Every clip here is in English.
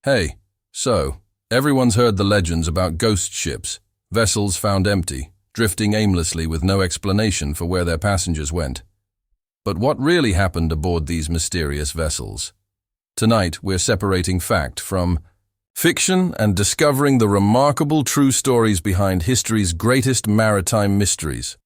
Hey, so, everyone's heard the legends about ghost ships, vessels found empty, drifting aimlessly with no explanation for where their passengers went. But what really happened aboard these mysterious vessels? Tonight, we're separating fact from fiction and discovering the remarkable true stories behind history's greatest maritime mysteries.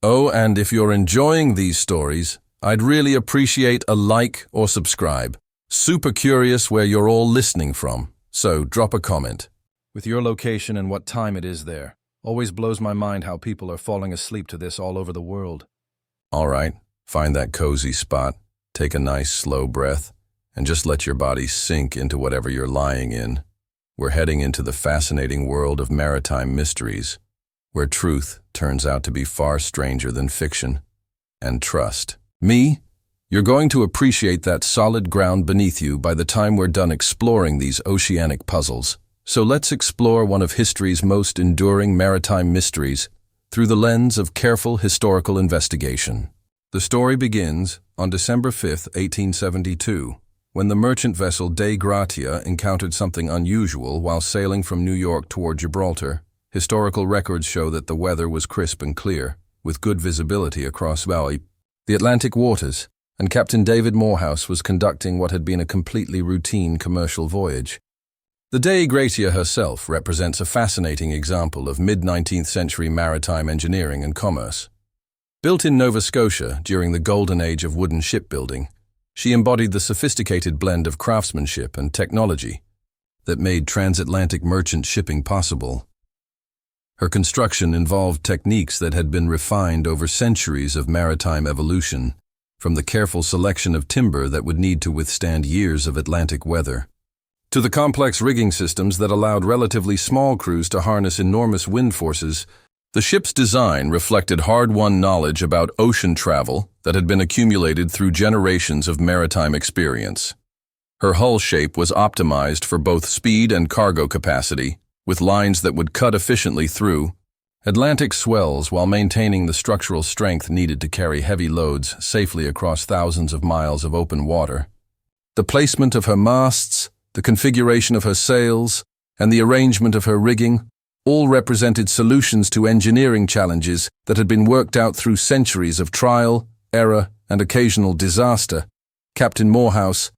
Oh, and if you're enjoying these stories, I'd really appreciate a like or subscribe. Super curious where you're all listening from, so drop a comment. With your location and what time it is there, always blows my mind how people are falling asleep to this all over the world. All right, find that cozy spot, take a nice slow breath, and just let your body sink into whatever you're lying in. We're heading into the fascinating world of maritime mysteries, where truth turns out to be far stranger than fiction. And trust me, you're going to appreciate that solid ground beneath you by the time we're done exploring these oceanic puzzles. So let's explore one of history's most enduring maritime mysteries through the lens of careful historical investigation. The story begins on December 5, 1872, when the merchant vessel Dei Gratia encountered something unusual while sailing from New York toward Gibraltar. Historical records show that the weather was crisp and clear, with good visibility across the Atlantic waters, and Captain David Morehouse was conducting what had been a completely routine commercial voyage. The Dei Gratia herself represents a fascinating example of mid-19th century maritime engineering and commerce. Built in Nova Scotia during the golden age of wooden shipbuilding, she embodied the sophisticated blend of craftsmanship and technology that made transatlantic merchant shipping possible. Her construction involved techniques that had been refined over centuries of maritime evolution, from the careful selection of timber that would need to withstand years of Atlantic weather, to the complex rigging systems that allowed relatively small crews to harness enormous wind forces. The ship's design reflected hard-won knowledge about ocean travel that had been accumulated through generations of maritime experience. Her hull shape was optimized for both speed and cargo capacity, with lines that would cut efficiently through Atlantic swells while maintaining the structural strength needed to carry heavy loads safely across thousands of miles of open water. The placement of her masts, the configuration of her sails, and the arrangement of her rigging all represented solutions to engineering challenges that had been worked out through centuries of trial, error, and occasional disaster. Captain Morehouse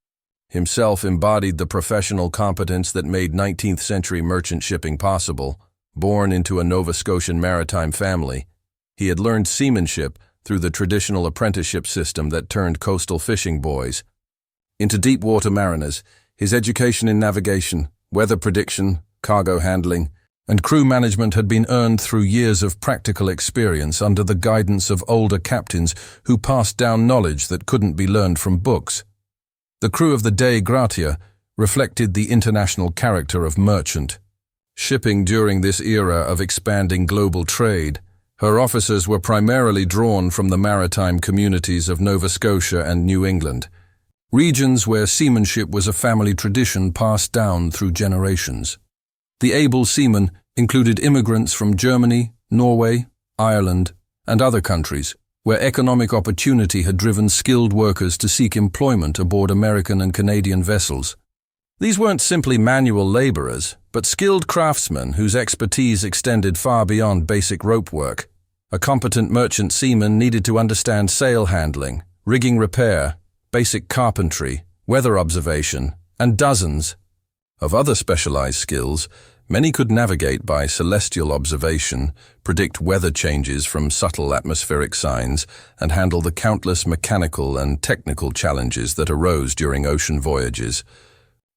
himself embodied the professional competence that made 19th century merchant shipping possible. Born into a Nova Scotian maritime family, he had learned seamanship through the traditional apprenticeship system that turned coastal fishing boys into deep-water mariners. His education in navigation, weather prediction, cargo handling, and crew management had been earned through years of practical experience under the guidance of older captains who passed down knowledge that couldn't be learned from books. The crew of the Dei Gratia reflected the international character of merchant shipping during this era of expanding global trade. Her officers were primarily drawn from the maritime communities of Nova Scotia and New England, regions where seamanship was a family tradition passed down through generations. The able seamen included immigrants from Germany, Norway, Ireland, and other countries, where economic opportunity had driven skilled workers to seek employment aboard American and Canadian vessels. These weren't simply manual laborers, but skilled craftsmen whose expertise extended far beyond basic rope work. A competent merchant seaman needed to understand sail handling, rigging repair, basic carpentry, weather observation, and dozens of other specialized skills. Many could navigate by celestial observation, predict weather changes from subtle atmospheric signs, and handle the countless mechanical and technical challenges that arose during ocean voyages.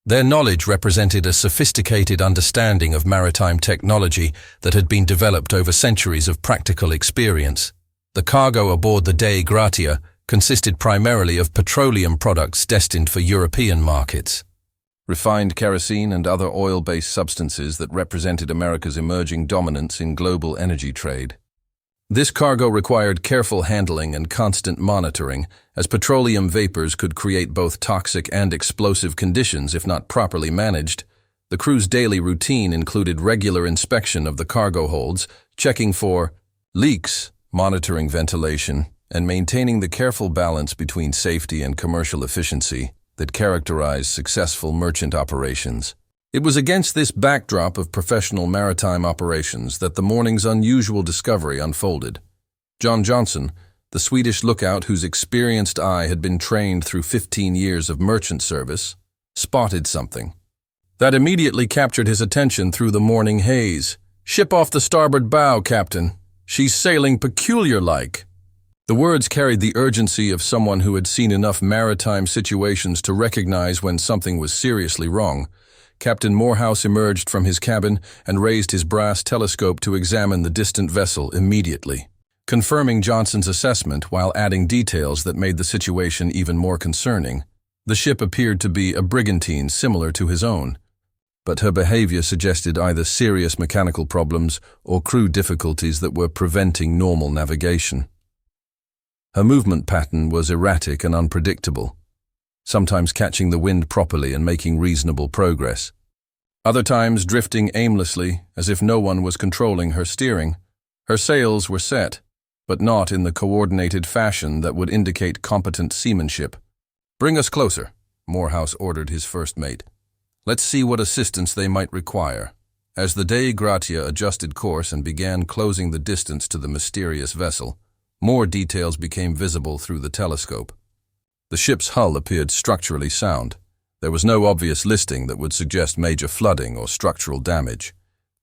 Their knowledge represented a sophisticated understanding of maritime technology that had been developed over centuries of practical experience. The cargo aboard the Dei Gratia consisted primarily of petroleum products destined for European markets. Refined kerosene and other oil-based substances that represented America's emerging dominance in global energy trade. This cargo required careful handling and constant monitoring, as petroleum vapors could create both toxic and explosive conditions if not properly managed. The crew's daily routine included regular inspection of the cargo holds, checking for leaks, monitoring ventilation, and maintaining the careful balance between safety and commercial efficiency. that characterize successful merchant operations. It was against this backdrop of professional maritime operations that the morning's unusual discovery unfolded. John Johnson, the Swedish lookout whose experienced eye had been trained through 15 years of merchant service, spotted something that immediately captured his attention through the morning haze. "Ship off the starboard bow, Captain. She's sailing peculiar-like." The words carried the urgency of someone who had seen enough maritime situations to recognize when something was seriously wrong. Captain Morehouse emerged from his cabin and raised his brass telescope to examine the distant vessel immediately, confirming Johnson's assessment while adding details that made the situation even more concerning. The ship appeared to be a brigantine similar to his own, but her behavior suggested either serious mechanical problems or crew difficulties that were preventing normal navigation. Her movement pattern was erratic and unpredictable, sometimes catching the wind properly and making reasonable progress, other times drifting aimlessly as if no one was controlling her steering. Her sails were set, but not in the coordinated fashion that would indicate competent seamanship. "Bring us closer," Morehouse ordered his first mate. "Let's see what assistance they might require." As the Dei Gratia adjusted course and began closing the distance to the mysterious vessel, more details became visible through the telescope. The ship's hull appeared structurally sound. There was no obvious listing that would suggest major flooding or structural damage.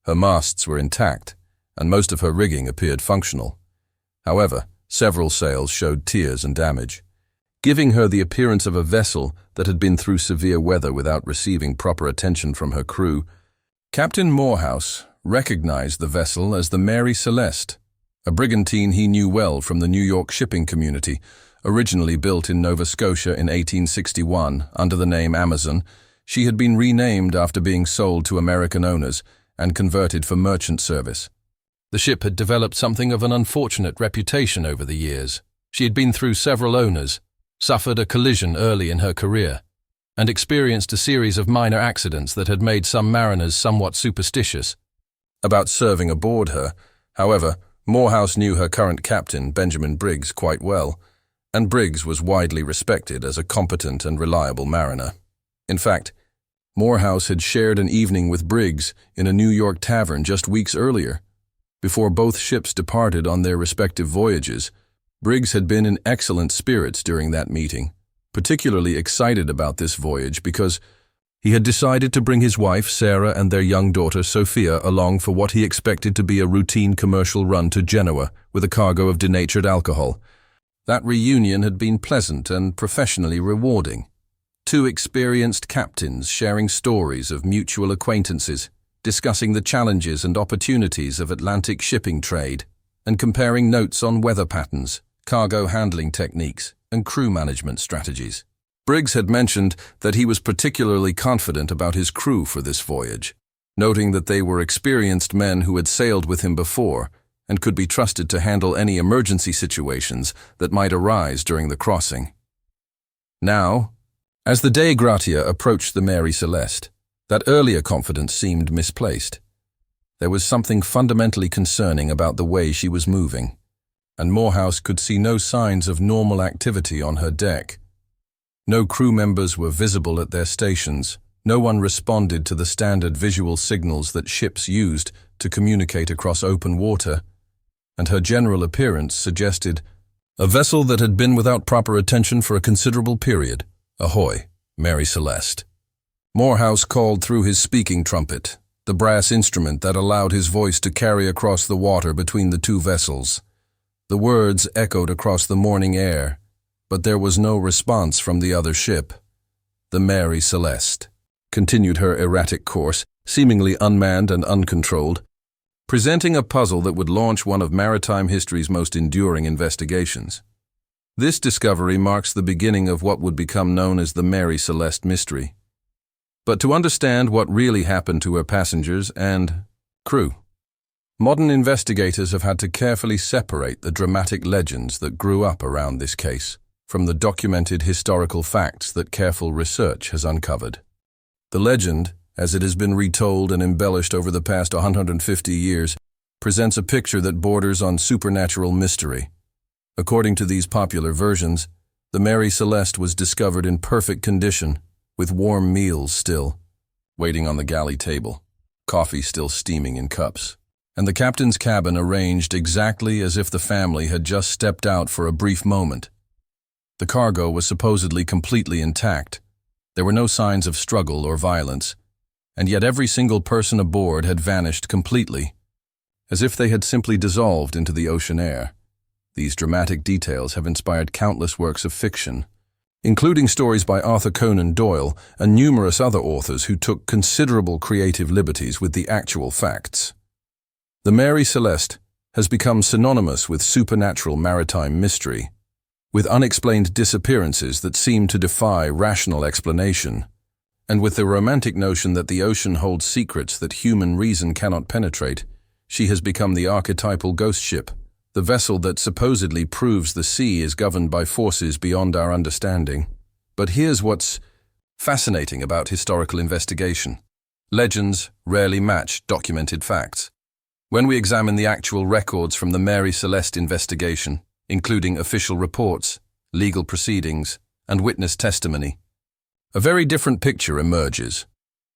Her masts were intact, and most of her rigging appeared functional. However, several sails showed tears and damage, giving her the appearance of a vessel that had been through severe weather without receiving proper attention from her crew. Captain Morehouse recognized the vessel as the Mary Celeste, a brigantine he knew well from the New York shipping community. Originally built in Nova Scotia in 1861 under the name Amazon, she had been renamed after being sold to American owners and converted for merchant service. The ship had developed something of an unfortunate reputation over the years. She had been through several owners, suffered a collision early in her career, and experienced a series of minor accidents that had made some mariners somewhat superstitious about serving aboard her. However, Morehouse knew her current captain, Benjamin Briggs, quite well, and Briggs was widely respected as a competent and reliable mariner. In fact, Morehouse had shared an evening with Briggs in a New York tavern just weeks earlier. Before both ships departed on their respective voyages, Briggs had been in excellent spirits during that meeting, particularly excited about this voyage because he had decided to bring his wife, Sarah, and their young daughter, Sophia, along for what he expected to be a routine commercial run to Genoa with a cargo of denatured alcohol. That reunion had been pleasant and professionally rewarding. Two experienced captains sharing stories of mutual acquaintances, discussing the challenges and opportunities of Atlantic shipping trade, and comparing notes on weather patterns, cargo handling techniques, and crew management strategies. Briggs had mentioned that he was particularly confident about his crew for this voyage, noting that they were experienced men who had sailed with him before and could be trusted to handle any emergency situations that might arise during the crossing. Now, as the Dei Gratia approached the Mary Celeste, that earlier confidence seemed misplaced. There was something fundamentally concerning about the way she was moving, and Morehouse could see no signs of normal activity on her deck. No crew members were visible at their stations. No one responded to the standard visual signals that ships used to communicate across open water, and her general appearance suggested a vessel that had been without proper attention for a considerable period. "Ahoy, Mary Celeste." Morehouse called through his speaking trumpet, the brass instrument that allowed his voice to carry across the water between the two vessels. The words echoed across the morning air, but there was no response from the other ship. The Mary Celeste continued her erratic course, seemingly unmanned and uncontrolled, presenting a puzzle that would launch one of maritime history's most enduring investigations. This discovery marks the beginning of what would become known as the Mary Celeste mystery. But to understand what really happened to her passengers and crew, modern investigators have had to carefully separate the dramatic legends that grew up around this case from the documented historical facts that careful research has uncovered. The legend, as it has been retold and embellished over the past 150 years, presents a picture that borders on supernatural mystery. According to these popular versions, The Mary Celeste was discovered in perfect condition, with warm meals still, waiting on the galley table, coffee still steaming in cups, and the captain's cabin arranged exactly as if the family had just stepped out for a brief moment. The cargo was supposedly completely intact. There were no signs of struggle or violence, and yet every single person aboard had vanished completely, as if they had simply dissolved into the ocean air. These dramatic details have inspired countless works of fiction, including stories by Arthur Conan Doyle and numerous other authors who took considerable creative liberties with the actual facts. The Mary Celeste has become synonymous with supernatural maritime mystery, with unexplained disappearances that seem to defy rational explanation, and with the romantic notion that the ocean holds secrets that human reason cannot penetrate. She has become the archetypal ghost ship, the vessel that supposedly proves the sea is governed by forces beyond our understanding. But here's what's fascinating about historical investigation. Legends rarely match documented facts. When we examine the actual records from the Mary Celeste investigation, including official reports, legal proceedings, and witness testimony, a very different picture emerges,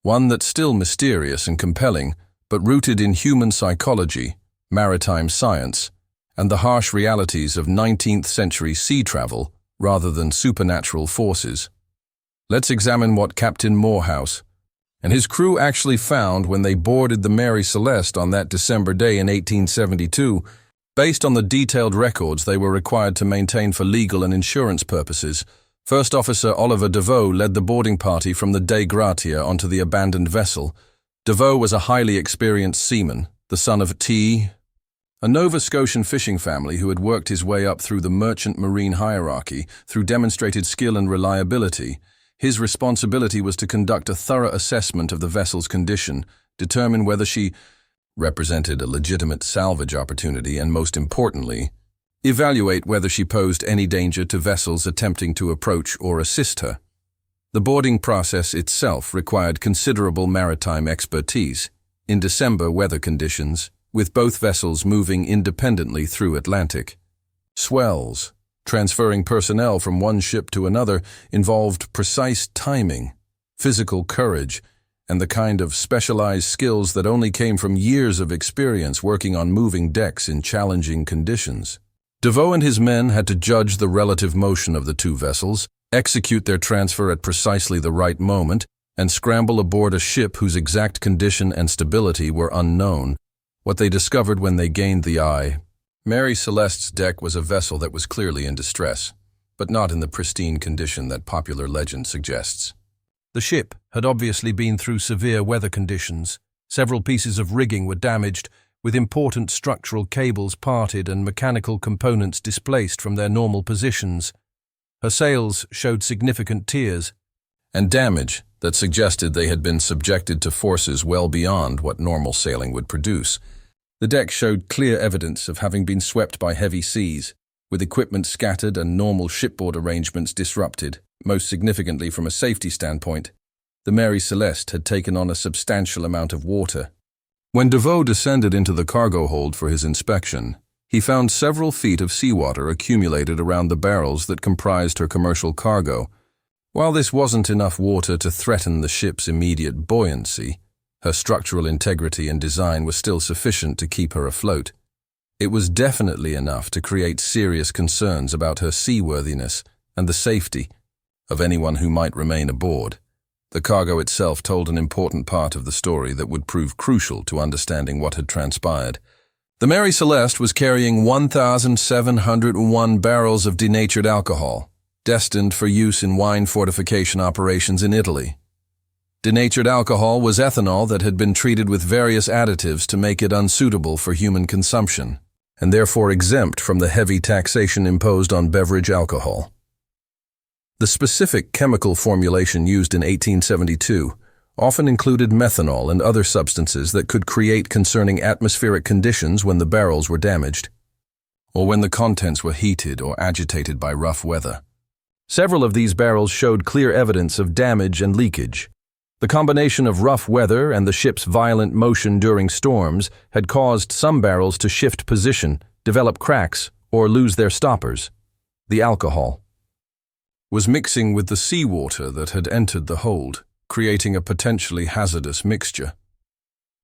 one that's still mysterious and compelling, but rooted in human psychology, maritime science, and the harsh realities of 19th century sea travel rather than supernatural forces. Let's examine what Captain Morehouse and his crew actually found when they boarded the Mary Celeste on that December day in 1872. Based on the detailed records they were required to maintain for legal and insurance purposes, First Officer Oliver DeVoe led the boarding party from the Dei Gratia onto the abandoned vessel. DeVoe was a highly experienced seaman, the son of T., a Nova Scotian fishing family who had worked his way up through the merchant marine hierarchy through demonstrated skill and reliability. His responsibility was to conduct a thorough assessment of the vessel's condition, determine whether she represented a legitimate salvage opportunity, and most importantly, evaluate whether she posed any danger to vessels attempting to approach or assist her. The boarding process itself required considerable maritime expertise. In December weather conditions, with both vessels moving independently through Atlantic. Swells, transferring personnel from one ship to another, involved precise timing, physical courage, and the kind of specialized skills that only came from years of experience working on moving decks in challenging conditions. DeVoe and his men had to judge the relative motion of the two vessels, execute their transfer at precisely the right moment, and scramble aboard a ship whose exact condition and stability were unknown. What they discovered when they gained the eye. Mary Celeste's deck was a vessel that was clearly in distress, but not in the pristine condition that popular legend suggests. The ship had obviously been through severe weather conditions. Several pieces of rigging were damaged, with important structural cables parted and mechanical components displaced from their normal positions. Her sails showed significant tears and damage that suggested they had been subjected to forces well beyond what normal sailing would produce. The deck showed clear evidence of having been swept by heavy seas, with equipment scattered and normal shipboard arrangements disrupted. Most significantly from a safety standpoint, the Mary Celeste had taken on a substantial amount of water. When DeVoe descended into the cargo hold for his inspection, he found several feet of seawater accumulated around the barrels that comprised her commercial cargo. While this wasn't enough water to threaten the ship's immediate buoyancy, her structural integrity and design was still sufficient to keep her afloat. It was definitely enough to create serious concerns about her seaworthiness and the safety of anyone who might remain aboard. The cargo itself told an important part of the story that would prove crucial to understanding what had transpired. The Mary Celeste was carrying 1,701 barrels of denatured alcohol, destined for use in wine fortification operations in Italy. Denatured alcohol was ethanol that had been treated with various additives to make it unsuitable for human consumption, and therefore exempt from the heavy taxation imposed on beverage alcohol. The specific chemical formulation used in 1872 often included methanol and other substances that could create concerning atmospheric conditions when the barrels were damaged, or when the contents were heated or agitated by rough weather. Several of these barrels showed clear evidence of damage and leakage. The combination of rough weather and the ship's violent motion during storms had caused some barrels to shift position, develop cracks, or lose their stoppers. The alcohol. was mixing with the seawater that had entered the hold, creating a potentially hazardous mixture.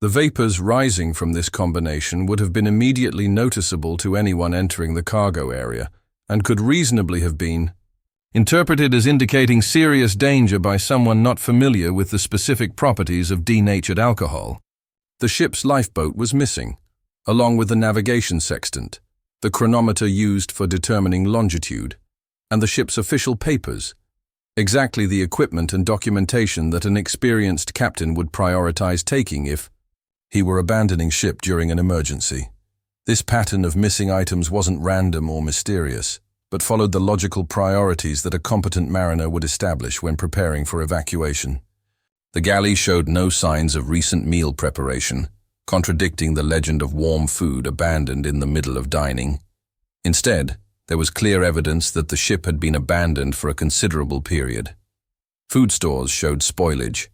The vapors rising from this combination would have been immediately noticeable to anyone entering the cargo area, and could reasonably have been interpreted as indicating serious danger by someone not familiar with the specific properties of denatured alcohol. The ship's lifeboat was missing, along with the navigation sextant, the chronometer used for determining longitude, and the ship's official papers, exactly the equipment and documentation that an experienced captain would prioritize taking if he were abandoning ship during an emergency. This pattern of missing items wasn't random or mysterious, but followed the logical priorities that a competent mariner would establish when preparing for evacuation. The galley showed no signs of recent meal preparation, contradicting the legend of warm food abandoned in the middle of dining. Instead, there was clear evidence that the ship had been abandoned for a considerable period. Food stores showed spoilage,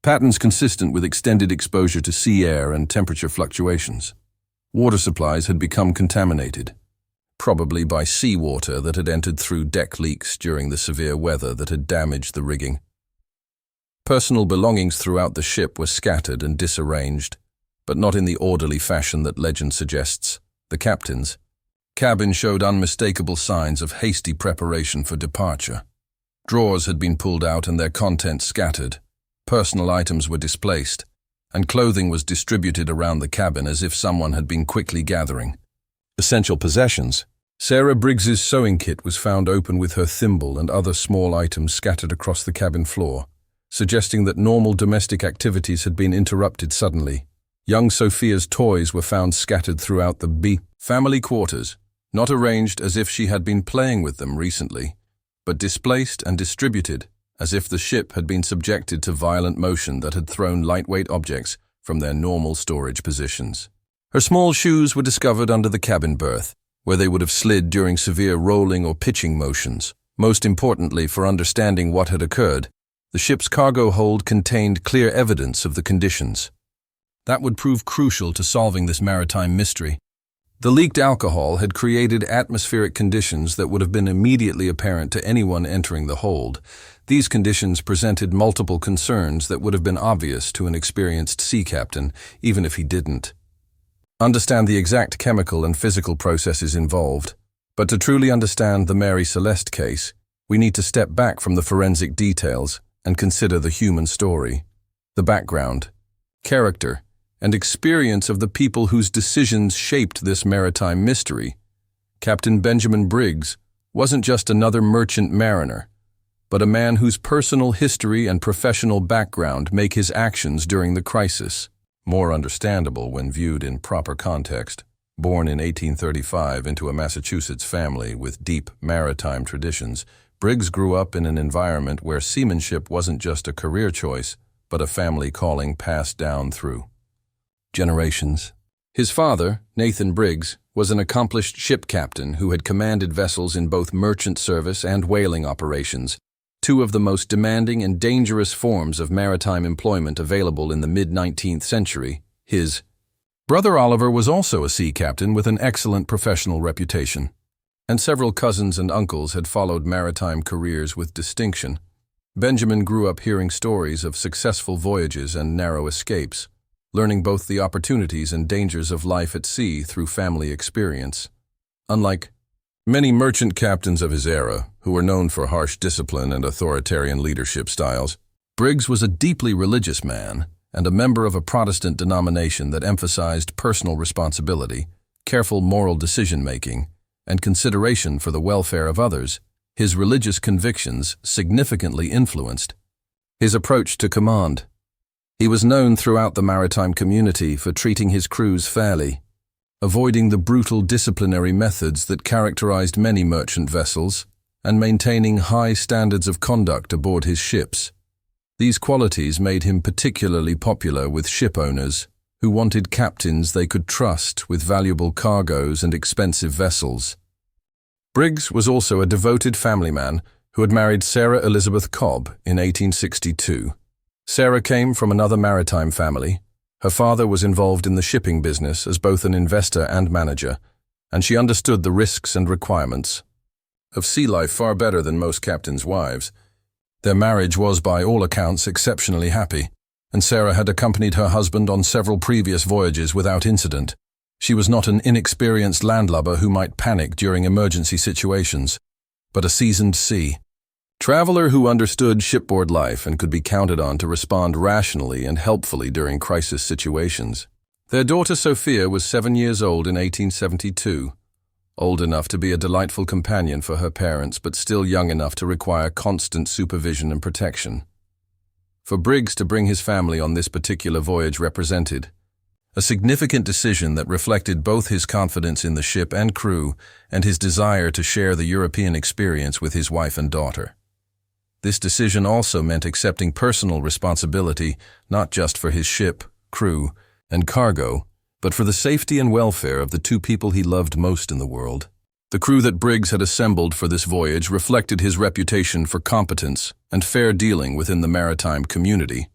patterns consistent with extended exposure to sea air and temperature fluctuations. Water supplies had become contaminated, probably by seawater that had entered through deck leaks during the severe weather that had damaged the rigging. Personal belongings throughout the ship were scattered and disarranged, but not in the orderly fashion that legend suggests. The captain's cabin showed unmistakable signs of hasty preparation for departure. Drawers had been pulled out and their contents scattered. Personal items were displaced, and clothing was distributed around the cabin as if someone had been quickly gathering. Essential possessions. Sarah Briggs's sewing kit was found open with her thimble and other small items scattered across the cabin floor, suggesting that normal domestic activities had been interrupted suddenly. Young Sophia's toys were found scattered throughout the family quarters, not arranged as if she had been playing with them recently, but displaced and distributed as if the ship had been subjected to violent motion that had thrown lightweight objects from their normal storage positions. Her small shoes were discovered under the cabin berth, where they would have slid during severe rolling or pitching motions. Most importantly, for understanding what had occurred, the ship's cargo hold contained clear evidence of the conditions. That would prove crucial to solving this maritime mystery. The leaked alcohol had created atmospheric conditions that would have been immediately apparent to anyone entering the hold. These conditions presented multiple concerns that would have been obvious to an experienced sea captain, even if he didn't understand the exact chemical and physical processes involved. But to truly understand the Mary Celeste case, we need to step back from the forensic details and consider the human story, the background, character, and experience of the people whose decisions shaped this maritime mystery. Captain Benjamin Briggs wasn't just another merchant mariner, but a man whose personal history and professional background make his actions during the crisis more understandable when viewed in proper context. Born in 1835 into a Massachusetts family with deep maritime traditions, Briggs grew up in an environment where seamanship wasn't just a career choice, but a family calling passed down through generations. His father, Nathan Briggs, was an accomplished ship captain who had commanded vessels in both merchant service and whaling operations, two of the most demanding and dangerous forms of maritime employment available in the mid-19th century. His brother Oliver was also a sea captain with an excellent professional reputation, and several cousins and uncles had followed maritime careers with distinction. Benjamin grew up hearing stories of successful voyages and narrow escapes, learning both the opportunities and dangers of life at sea through family experience. Unlike many merchant captains of his era, who were known for harsh discipline and authoritarian leadership styles, Briggs was a deeply religious man and a member of a Protestant denomination that emphasized personal responsibility, careful moral decision-making, and consideration for the welfare of others. His religious convictions significantly influenced his approach to command. He was known throughout the maritime community for treating his crews fairly, avoiding the brutal disciplinary methods that characterized many merchant vessels, and maintaining high standards of conduct aboard his ships. These qualities made him particularly popular with ship owners who wanted captains they could trust with valuable cargoes and expensive vessels. Briggs was also a devoted family man who had married Sarah Elizabeth Cobb in 1862. Sarah came from another maritime family. Her father was involved in the shipping business as both an investor and manager, and she understood the risks and requirements. of sea life far better than most captains' wives. Their marriage was by all accounts exceptionally happy, and Sarah had accompanied her husband on several previous voyages without incident. She was not an inexperienced landlubber who might panic during emergency situations, but a seasoned sea traveler who understood shipboard life and could be counted on to respond rationally and helpfully during crisis situations. Their daughter Sophia was 7 years old in 1872, old enough to be a delightful companion for her parents, but still young enough to require constant supervision and protection. For Briggs to bring his family on this particular voyage represented a significant decision that reflected both his confidence in the ship and crew and his desire to share the European experience with his wife and daughter. This decision also meant accepting personal responsibility not just for his ship, crew, and cargo, but for the safety and welfare of the two people he loved most in the world. The crew that Briggs had assembled for this voyage reflected his reputation for competence and fair dealing within the maritime community.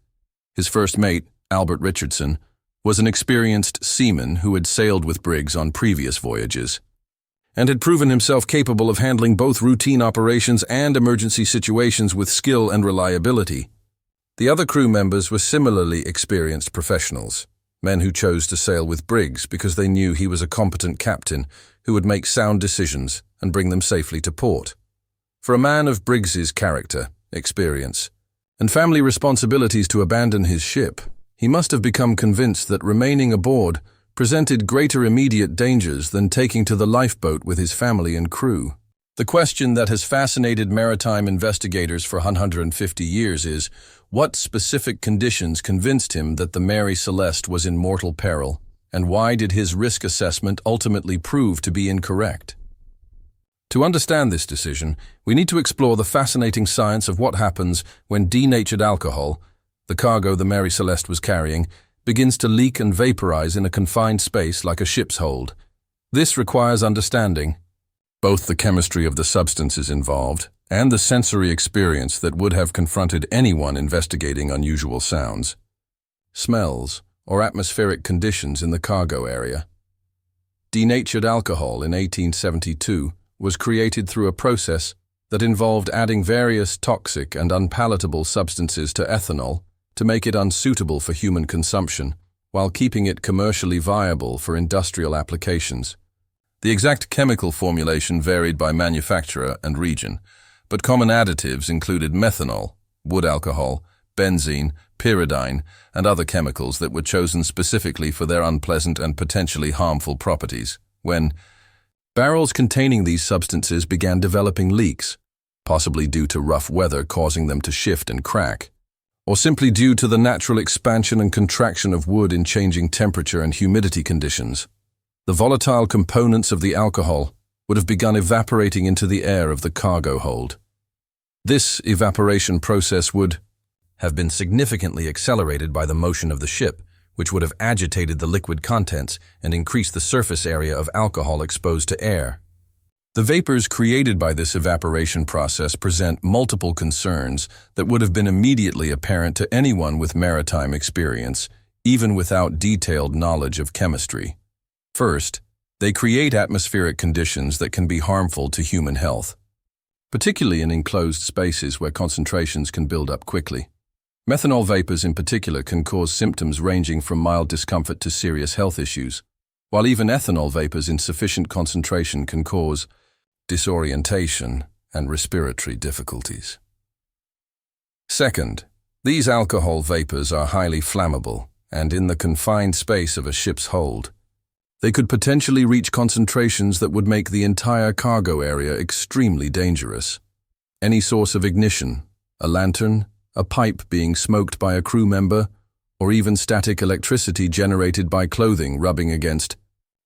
His first mate, Albert Richardson, was an experienced seaman who had sailed with Briggs on previous voyages, and had proven himself capable of handling both routine operations and emergency situations with skill and reliability. The other crew members were similarly experienced professionals, men who chose to sail with Briggs because they knew he was a competent captain who would make sound decisions and bring them safely to port. For a man of Briggs's character, experience, and family responsibilities to abandon his ship, he must have become convinced that remaining aboard presented greater immediate dangers than taking to the lifeboat with his family and crew. The question that has fascinated maritime investigators for 150 years is, what specific conditions convinced him that the Mary Celeste was in mortal peril, and why did his risk assessment ultimately prove to be incorrect? To understand this decision, we need to explore the fascinating science of what happens when denatured alcohol, the cargo the Mary Celeste was carrying, begins to leak and vaporize in a confined space like a ship's hold. This requires understanding both the chemistry of the substances involved and the sensory experience that would have confronted anyone investigating unusual sounds, smells, or atmospheric conditions in the cargo area. Denatured alcohol in 1872 was created through a process that involved adding various toxic and unpalatable substances to ethanol to make it unsuitable for human consumption, while keeping it commercially viable for industrial applications. The exact chemical formulation varied by manufacturer and region, but common additives included methanol, wood alcohol, benzene, pyridine, and other chemicals that were chosen specifically for their unpleasant and potentially harmful properties. When barrels containing these substances began developing leaks, possibly due to rough weather causing them to shift and crack, or simply due to the natural expansion and contraction of wood in changing temperature and humidity conditions, the volatile components of the alcohol would have begun evaporating into the air of the cargo hold. This evaporation process would have been significantly accelerated by the motion of the ship, which would have agitated the liquid contents and increased the surface area of alcohol exposed to air. The vapors created by this evaporation process present multiple concerns that would have been immediately apparent to anyone with maritime experience, even without detailed knowledge of chemistry. First, they create atmospheric conditions that can be harmful to human health, particularly in enclosed spaces where concentrations can build up quickly. Methanol vapors in particular can cause symptoms ranging from mild discomfort to serious health issues, while even ethanol vapors in sufficient concentration can cause disorientation and respiratory difficulties. Second, these alcohol vapors are highly flammable, and in the confined space of a ship's hold, they could potentially reach concentrations that would make the entire cargo area extremely dangerous. Any source of ignition, a lantern, a pipe being smoked by a crew member, or even static electricity generated by clothing rubbing against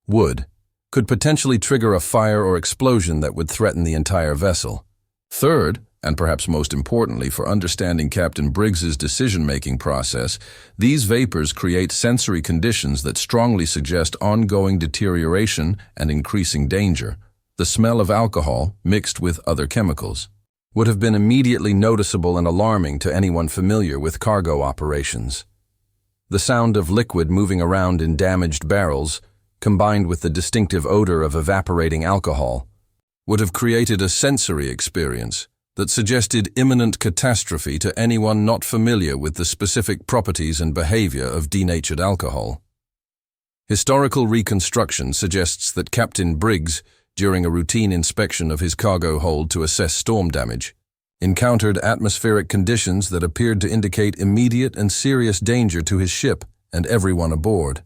wood, could potentially trigger a fire or explosion that would threaten the entire vessel. Third, and perhaps most importantly for understanding Captain Briggs's decision-making process, these vapors create sensory conditions that strongly suggest ongoing deterioration and increasing danger. The smell of alcohol, mixed with other chemicals, would have been immediately noticeable and alarming to anyone familiar with cargo operations. The sound of liquid moving around in damaged barrels, combined with the distinctive odor of evaporating alcohol, would have created a sensory experience that suggested imminent catastrophe to anyone not familiar with the specific properties and behavior of denatured alcohol. Historical reconstruction suggests that Captain Briggs, during a routine inspection of his cargo hold to assess storm damage, encountered atmospheric conditions that appeared to indicate immediate and serious danger to his ship and everyone aboard.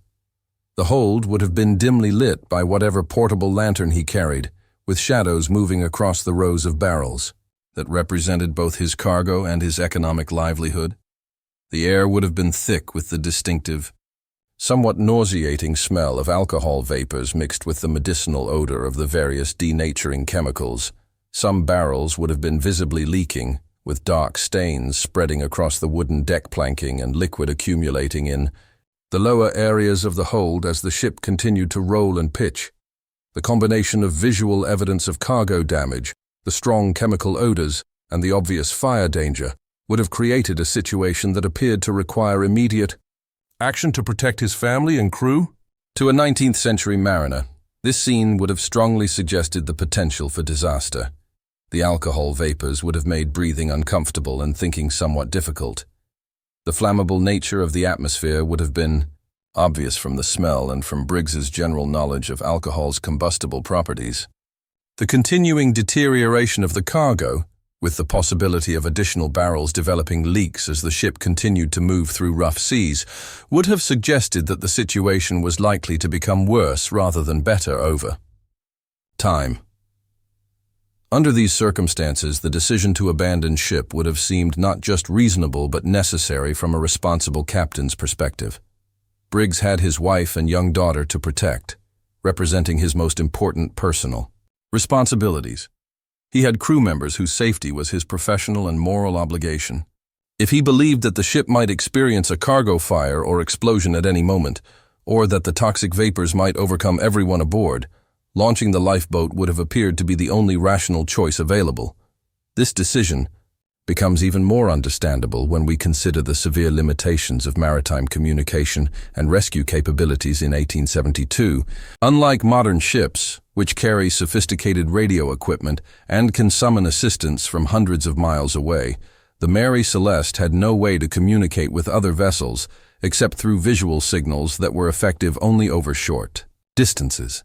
The hold would have been dimly lit by whatever portable lantern he carried, with shadows moving across the rows of barrels that represented both his cargo and his economic livelihood. The air would have been thick with the distinctive, somewhat nauseating smell of alcohol vapors mixed with the medicinal odor of the various denaturing chemicals. Some barrels would have been visibly leaking, with dark stains spreading across the wooden deck planking and liquid accumulating in the lower areas of the hold as the ship continued to roll and pitch. The combination of visual evidence of cargo damage, the strong chemical odors, and the obvious fire danger would have created a situation that appeared to require immediate action to protect his family and crew. To a 19th century mariner, this scene would have strongly suggested the potential for disaster. The alcohol vapors would have made breathing uncomfortable and thinking somewhat difficult. The flammable nature of the atmosphere would have been obvious from the smell and from Briggs's general knowledge of alcohol's combustible properties. The continuing deterioration of the cargo, with the possibility of additional barrels developing leaks as the ship continued to move through rough seas, would have suggested that the situation was likely to become worse rather than better over time. Under these circumstances, the decision to abandon ship would have seemed not just reasonable but necessary from a responsible captain's perspective. Briggs had his wife and young daughter to protect, representing his most important personal responsibilities. He had crew members whose safety was his professional and moral obligation. If he believed that the ship might experience a cargo fire or explosion at any moment, or that the toxic vapors might overcome everyone aboard, launching the lifeboat would have appeared to be the only rational choice available. This decision becomes even more understandable when we consider the severe limitations of maritime communication and rescue capabilities in 1872. Unlike modern ships, which carry sophisticated radio equipment and can summon assistance from hundreds of miles away, the Mary Celeste had no way to communicate with other vessels except through visual signals that were effective only over short distances.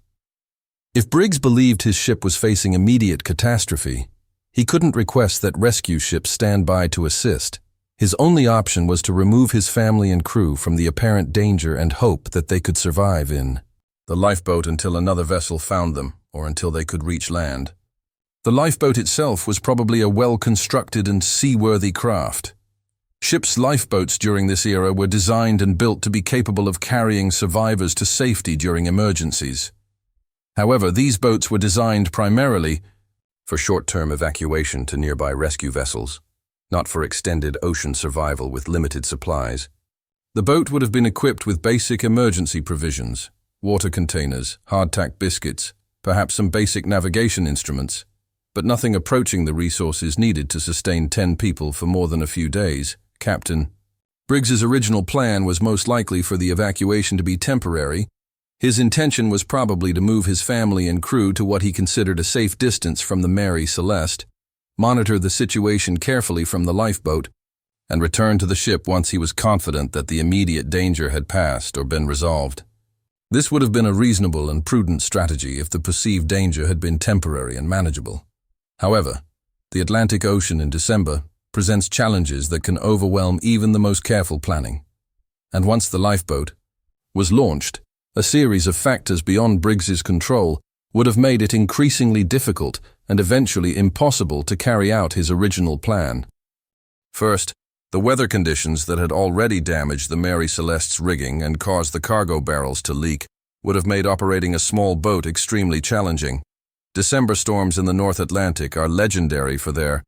If Briggs believed his ship was facing immediate catastrophe, he couldn't request that rescue ships stand by to assist. His only option was to remove his family and crew from the apparent danger and hope that they could survive in the lifeboat until another vessel found them, or until they could reach land. The lifeboat itself was probably a well-constructed and seaworthy craft. Ships' lifeboats during this era were designed and built to be capable of carrying survivors to safety during emergencies. However, these boats were designed primarily for short-term evacuation to nearby rescue vessels, not for extended ocean survival with limited supplies. The boat would have been equipped with basic emergency provisions, water containers, hardtack biscuits, perhaps some basic navigation instruments, but nothing approaching the resources needed to sustain 10 people for more than a few days. Captain Briggs's original plan was most likely for the evacuation to be temporary. His intention was probably to move his family and crew to what he considered a safe distance from the Mary Celeste, monitor the situation carefully from the lifeboat, and return to the ship once he was confident that the immediate danger had passed or been resolved. This would have been a reasonable and prudent strategy if the perceived danger had been temporary and manageable. However, the Atlantic Ocean in December presents challenges that can overwhelm even the most careful planning. And once the lifeboat was launched, a series of factors beyond Briggs's control would have made it increasingly difficult and eventually impossible to carry out his original plan. First, the weather conditions that had already damaged the Mary Celeste's rigging and caused the cargo barrels to leak would have made operating a small boat extremely challenging. December storms in the North Atlantic are legendary for their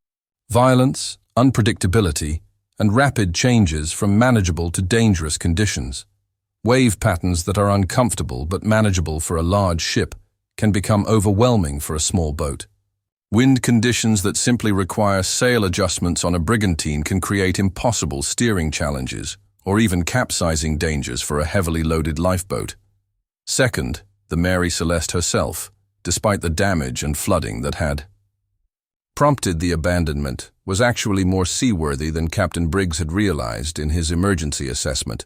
violence, unpredictability, and rapid changes from manageable to dangerous conditions. Wave patterns that are uncomfortable but manageable for a large ship can become overwhelming for a small boat. Wind conditions that simply require sail adjustments on a brigantine can create impossible steering challenges or even capsizing dangers for a heavily loaded lifeboat. Second, the Mary Celeste herself. despite the damage and flooding that had prompted the abandonment, was actually more seaworthy than Captain Briggs had realized in his emergency assessment.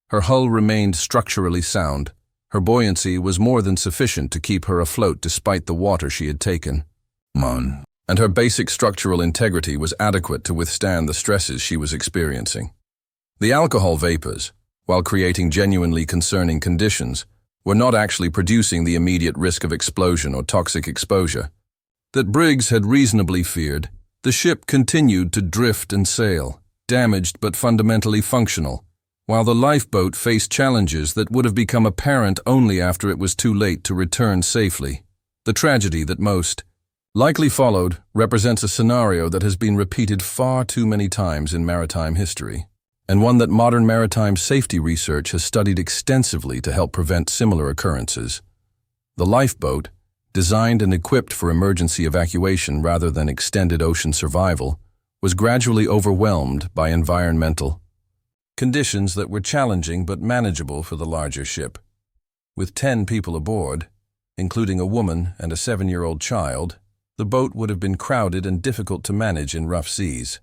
Her hull remained structurally sound. Her buoyancy was more than sufficient to keep her afloat despite the water she had taken. And her basic structural integrity was adequate to withstand the stresses she was experiencing. The alcohol vapors, while creating genuinely concerning conditions, were not actually producing the immediate risk of explosion or toxic exposure that Briggs had reasonably feared. The ship continued to drift and sail, damaged but fundamentally functional, while the lifeboat faced challenges that would have become apparent only after it was too late to return safely. The tragedy that most likely followed represents a scenario that has been repeated far too many times in maritime history, and one that modern maritime safety research has studied extensively to help prevent similar occurrences. The lifeboat, designed and equipped for emergency evacuation rather than extended ocean survival, was gradually overwhelmed by environmental conditions that were challenging but manageable for the larger ship. With 10 people aboard, including a woman and a 7-year-old child, the boat would have been crowded and difficult to manage in rough seas.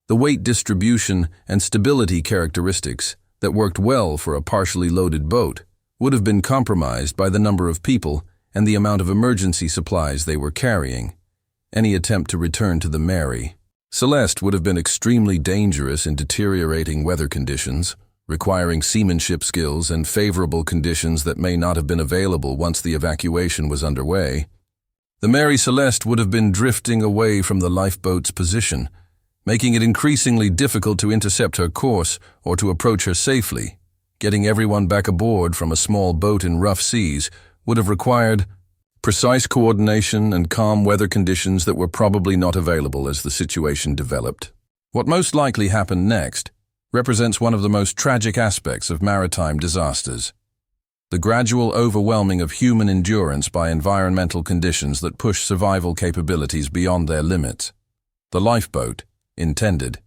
The weight distribution and stability characteristics that worked well for a partially loaded boat would have been compromised by the number of people and the amount of emergency supplies they were carrying. Any attempt to return to the Mary Celeste would have been extremely dangerous in deteriorating weather conditions, requiring seamanship skills and favorable conditions that may not have been available once the evacuation was underway. The Mary Celeste would have been drifting away from the lifeboat's position, making it increasingly difficult to intercept her course or to approach her safely. Getting everyone back aboard from a small boat in rough seas would have required precise coordination and calm weather conditions that were probably not available as the situation developed. What most likely happened next represents one of the most tragic aspects of maritime disasters: the gradual overwhelming of human endurance by environmental conditions that push survival capabilities beyond their limits. The lifeboat, intended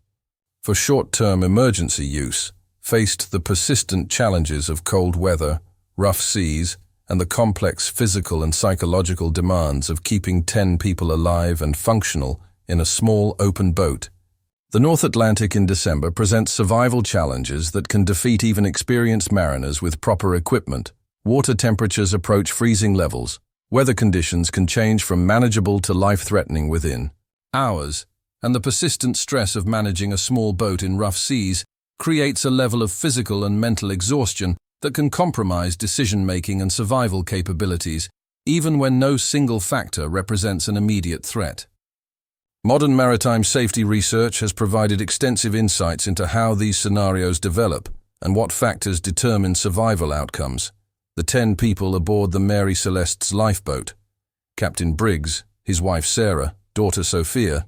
for short-term emergency use, faced the persistent challenges of cold weather, rough seas, and the complex physical and psychological demands of keeping 10 people alive and functional in a small open boat. The North Atlantic in December presents survival challenges that can defeat even experienced mariners with proper equipment. Water temperatures approach freezing levels. Weather conditions can change from manageable to life-threatening within hours, and the persistent stress of managing a small boat in rough seas creates a level of physical and mental exhaustion that can compromise decision-making and survival capabilities, even when no single factor represents an immediate threat. Modern maritime safety research has provided extensive insights into how these scenarios develop and what factors determine survival outcomes. The 10 people aboard the Mary Celeste's lifeboat, Captain Briggs, his wife Sarah, daughter Sophia,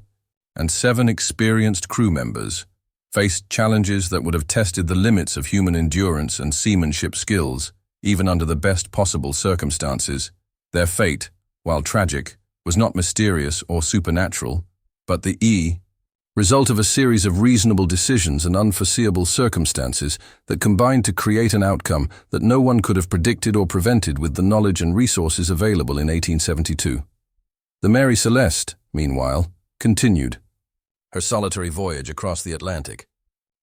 and 7 experienced crew members, faced challenges that would have tested the limits of human endurance and seamanship skills, even under the best possible circumstances. Their fate, while tragic, was not mysterious or supernatural, but the result of a series of reasonable decisions and unforeseeable circumstances that combined to create an outcome that no one could have predicted or prevented with the knowledge and resources available in 1872. The Mary Celeste, meanwhile, continued her solitary voyage across the Atlantic.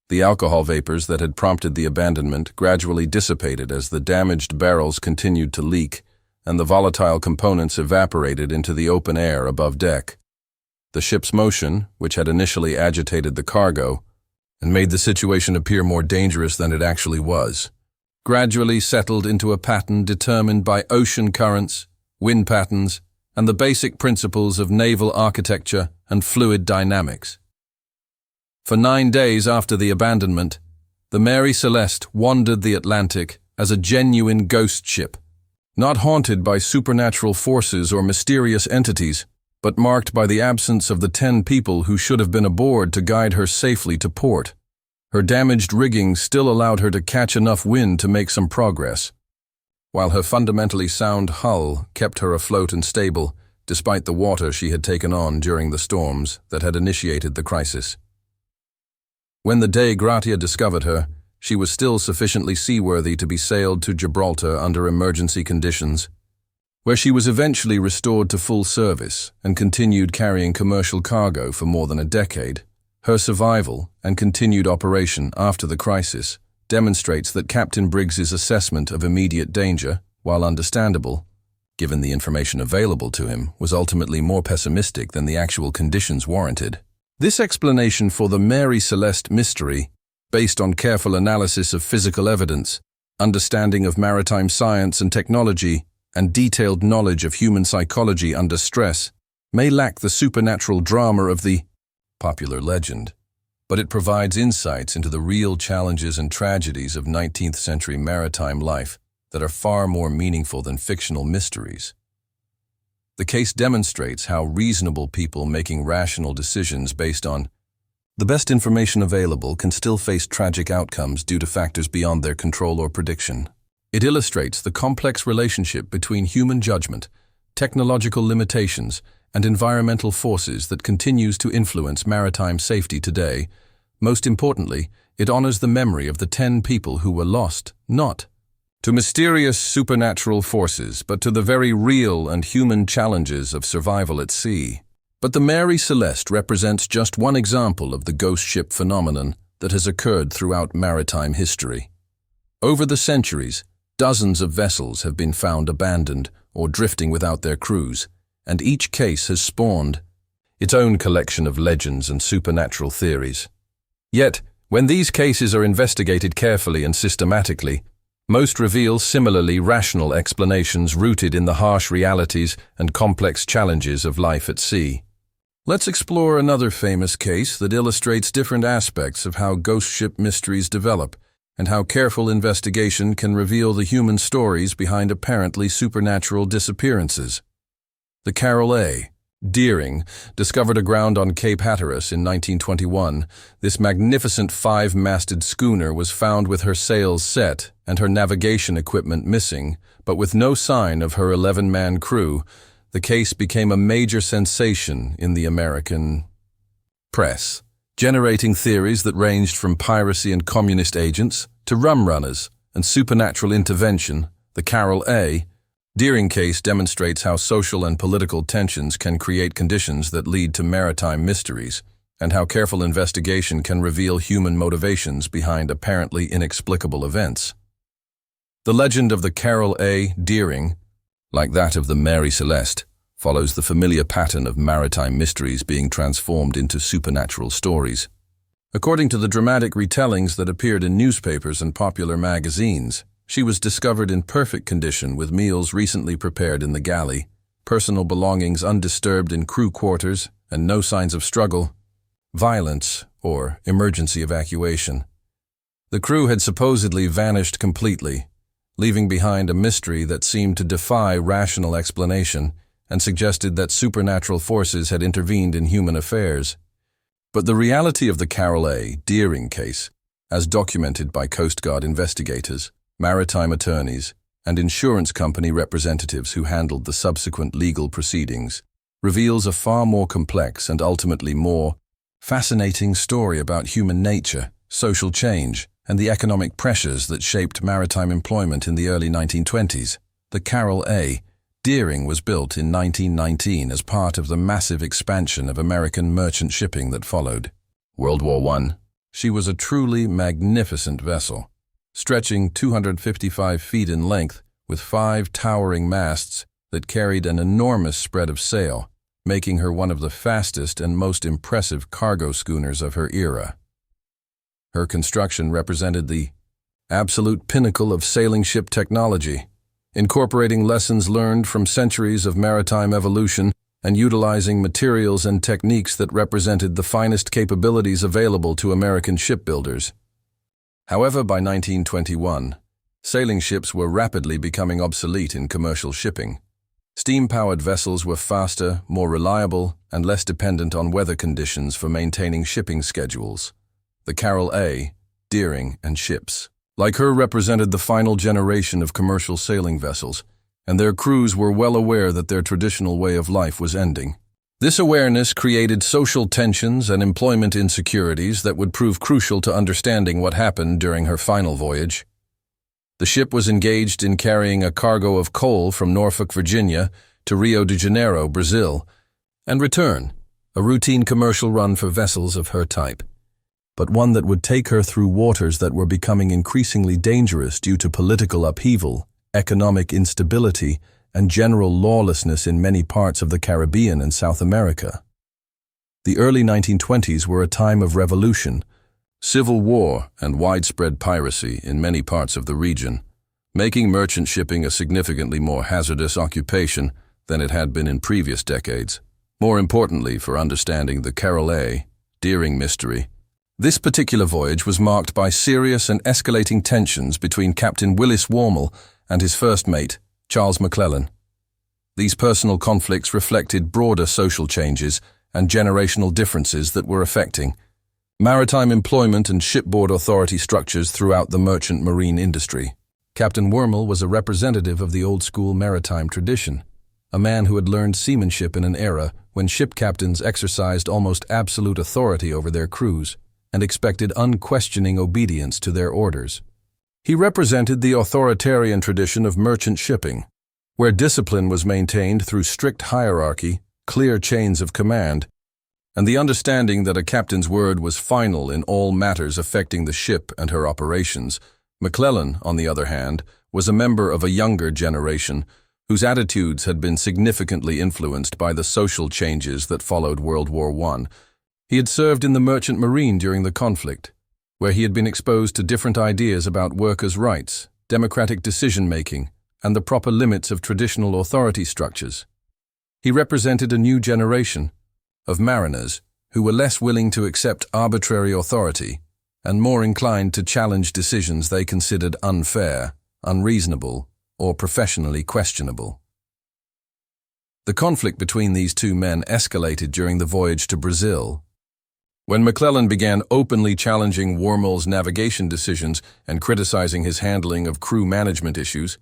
The alcohol vapors that had prompted the abandonment gradually dissipated as the damaged barrels continued to leak and the volatile components evaporated into the open air above deck. The ship's motion, which had initially agitated the cargo and made the situation appear more dangerous than it actually was, gradually settled into a pattern determined by ocean currents, wind patterns, and the basic principles of naval architecture and fluid dynamics. For 9 days after the abandonment, the Mary Celeste wandered the Atlantic as a genuine ghost ship, not haunted by supernatural forces or mysterious entities, but marked by the absence of the 10 people who should have been aboard to guide her safely to port. Her damaged rigging still allowed her to catch enough wind to make some progress, while her fundamentally sound hull kept her afloat and stable, despite the water she had taken on during the storms that had initiated the crisis. When the Dei Gratia discovered her, she was still sufficiently seaworthy to be sailed to Gibraltar under emergency conditions. where she was eventually restored to full service and continued carrying commercial cargo for more than a decade. Her survival and continued operation after the crisis demonstrates that Captain Briggs's assessment of immediate danger, while understandable, given the information available to him, was ultimately more pessimistic than the actual conditions warranted. This explanation for the Mary Celeste mystery, based on careful analysis of physical evidence, understanding of maritime science and technology, and detailed knowledge of human psychology under stress, may lack the supernatural drama of the popular legend, but it provides insights into the real challenges and tragedies of 19th century maritime life that are far more meaningful than fictional mysteries. The case demonstrates how reasonable people making rational decisions based on the best information available can still face tragic outcomes due to factors beyond their control or prediction. It illustrates the complex relationship between human judgment, technological limitations, and environmental forces that continues to influence maritime safety today. Most importantly, it honors the memory of the 10 people who were lost, not to mysterious supernatural forces, but to the very real and human challenges of survival at sea. But the Mary Celeste represents just one example of the ghost ship phenomenon that has occurred throughout maritime history. Over the centuries, dozens of vessels have been found abandoned or drifting without their crews, and each case has spawned its own collection of legends and supernatural theories. Yet, when these cases are investigated carefully and systematically, most reveal similarly rational explanations rooted in the harsh realities and complex challenges of life at sea. Let's explore another famous case that illustrates different aspects of how ghost ship mysteries develop and how careful investigation can reveal the human stories behind apparently supernatural disappearances. The Carroll A, Deering, discovered aground on Cape Hatteras in 1921. This magnificent 5-masted schooner was found with her sails set and her navigation equipment missing, but with no sign of her 11-man crew. The case became a major sensation in the American press, generating theories that ranged from piracy and communist agents to rum runners and supernatural intervention. The Carroll A. Deering case demonstrates how social and political tensions can create conditions that lead to maritime mysteries, and how careful investigation can reveal human motivations behind apparently inexplicable events. The legend of the Carroll A. Deering, like that of the Mary Celeste, follows the familiar pattern of maritime mysteries being transformed into supernatural stories. According to the dramatic retellings that appeared in newspapers and popular magazines, she was discovered in perfect condition with meals recently prepared in the galley, personal belongings undisturbed in crew quarters, and no signs of struggle, violence, or emergency evacuation. The crew had supposedly vanished completely, leaving behind a mystery that seemed to defy rational explanation and suggested that supernatural forces had intervened in human affairs. But the reality of the Carroll A. Deering case, as documented by Coast Guard investigators, maritime attorneys, and insurance company representatives who handled the subsequent legal proceedings, reveals a far more complex and ultimately more fascinating story about human nature, social change, and the economic pressures that shaped maritime employment in the early 1920s. The Carroll A. Deering was built in 1919 as part of the massive expansion of American merchant shipping that followed World War I. She was a truly magnificent vessel, stretching 255 feet in length with 5 towering masts that carried an enormous spread of sail, making her one of the fastest and most impressive cargo schooners of her era. Her construction represented the absolute pinnacle of sailing ship technology, incorporating lessons learned from centuries of maritime evolution and utilizing materials and techniques that represented the finest capabilities available to American shipbuilders. However, by 1921, sailing ships were rapidly becoming obsolete in commercial shipping. Steam-powered vessels were faster, more reliable, and less dependent on weather conditions for maintaining shipping schedules. The Carroll A. Deering and ships, like her, represented the final generation of commercial sailing vessels, and their crews were well aware that their traditional way of life was ending. This awareness created social tensions and employment insecurities that would prove crucial to understanding what happened during her final voyage. The ship was engaged in carrying a cargo of coal from Norfolk, Virginia, to Rio de Janeiro, Brazil, and return, a routine commercial run for vessels of her type, but one that would take her through waters that were becoming increasingly dangerous due to political upheaval, economic instability, and general lawlessness in many parts of the Caribbean and South America. The early 1920s were a time of revolution, civil war, and widespread piracy in many parts of the region, making merchant shipping a significantly more hazardous occupation than it had been in previous decades. More importantly, for understanding the Carroll A. Deering mystery, this particular voyage was marked by serious and escalating tensions between Captain Willis Wormel and his first mate, Charles McClellan. These personal conflicts reflected broader social changes and generational differences that were affecting maritime employment and shipboard authority structures throughout the merchant marine industry. Captain Wormel was a representative of the old-school maritime tradition, a man who had learned seamanship in an era when ship captains exercised almost absolute authority over their crews and expected unquestioning obedience to their orders. He represented the authoritarian tradition of merchant shipping, where discipline was maintained through strict hierarchy, clear chains of command, and the understanding that a captain's word was final in all matters affecting the ship and her operations. McClellan, on the other hand, was a member of a younger generation whose attitudes had been significantly influenced by the social changes that followed World War I. He had served in the merchant marine during the conflict, where he had been exposed to different ideas about workers' rights, democratic decision-making, and the proper limits of traditional authority structures. He represented a new generation of mariners who were less willing to accept arbitrary authority and more inclined to challenge decisions they considered unfair, unreasonable, or professionally questionable. The conflict between these two men escalated during the voyage to Brazil, when McClellan began openly challenging Wormel's navigation decisions and criticizing his handling of crew management issues.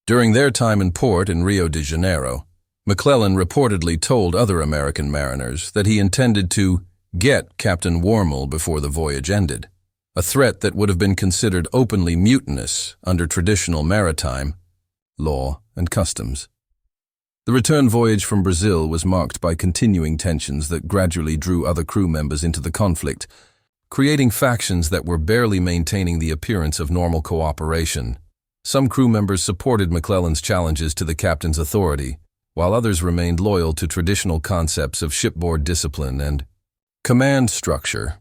During their time in port in Rio de Janeiro, McClellan reportedly told other American mariners that he intended to get Captain Wormel before the voyage ended, a threat that would have been considered openly mutinous under traditional maritime law and customs. The return voyage from Brazil was marked by continuing tensions that gradually drew other crew members into the conflict, creating factions that were barely maintaining the appearance of normal cooperation. Some crew members supported McClellan's challenges to the captain's authority, while others remained loyal to traditional concepts of shipboard discipline and command structure.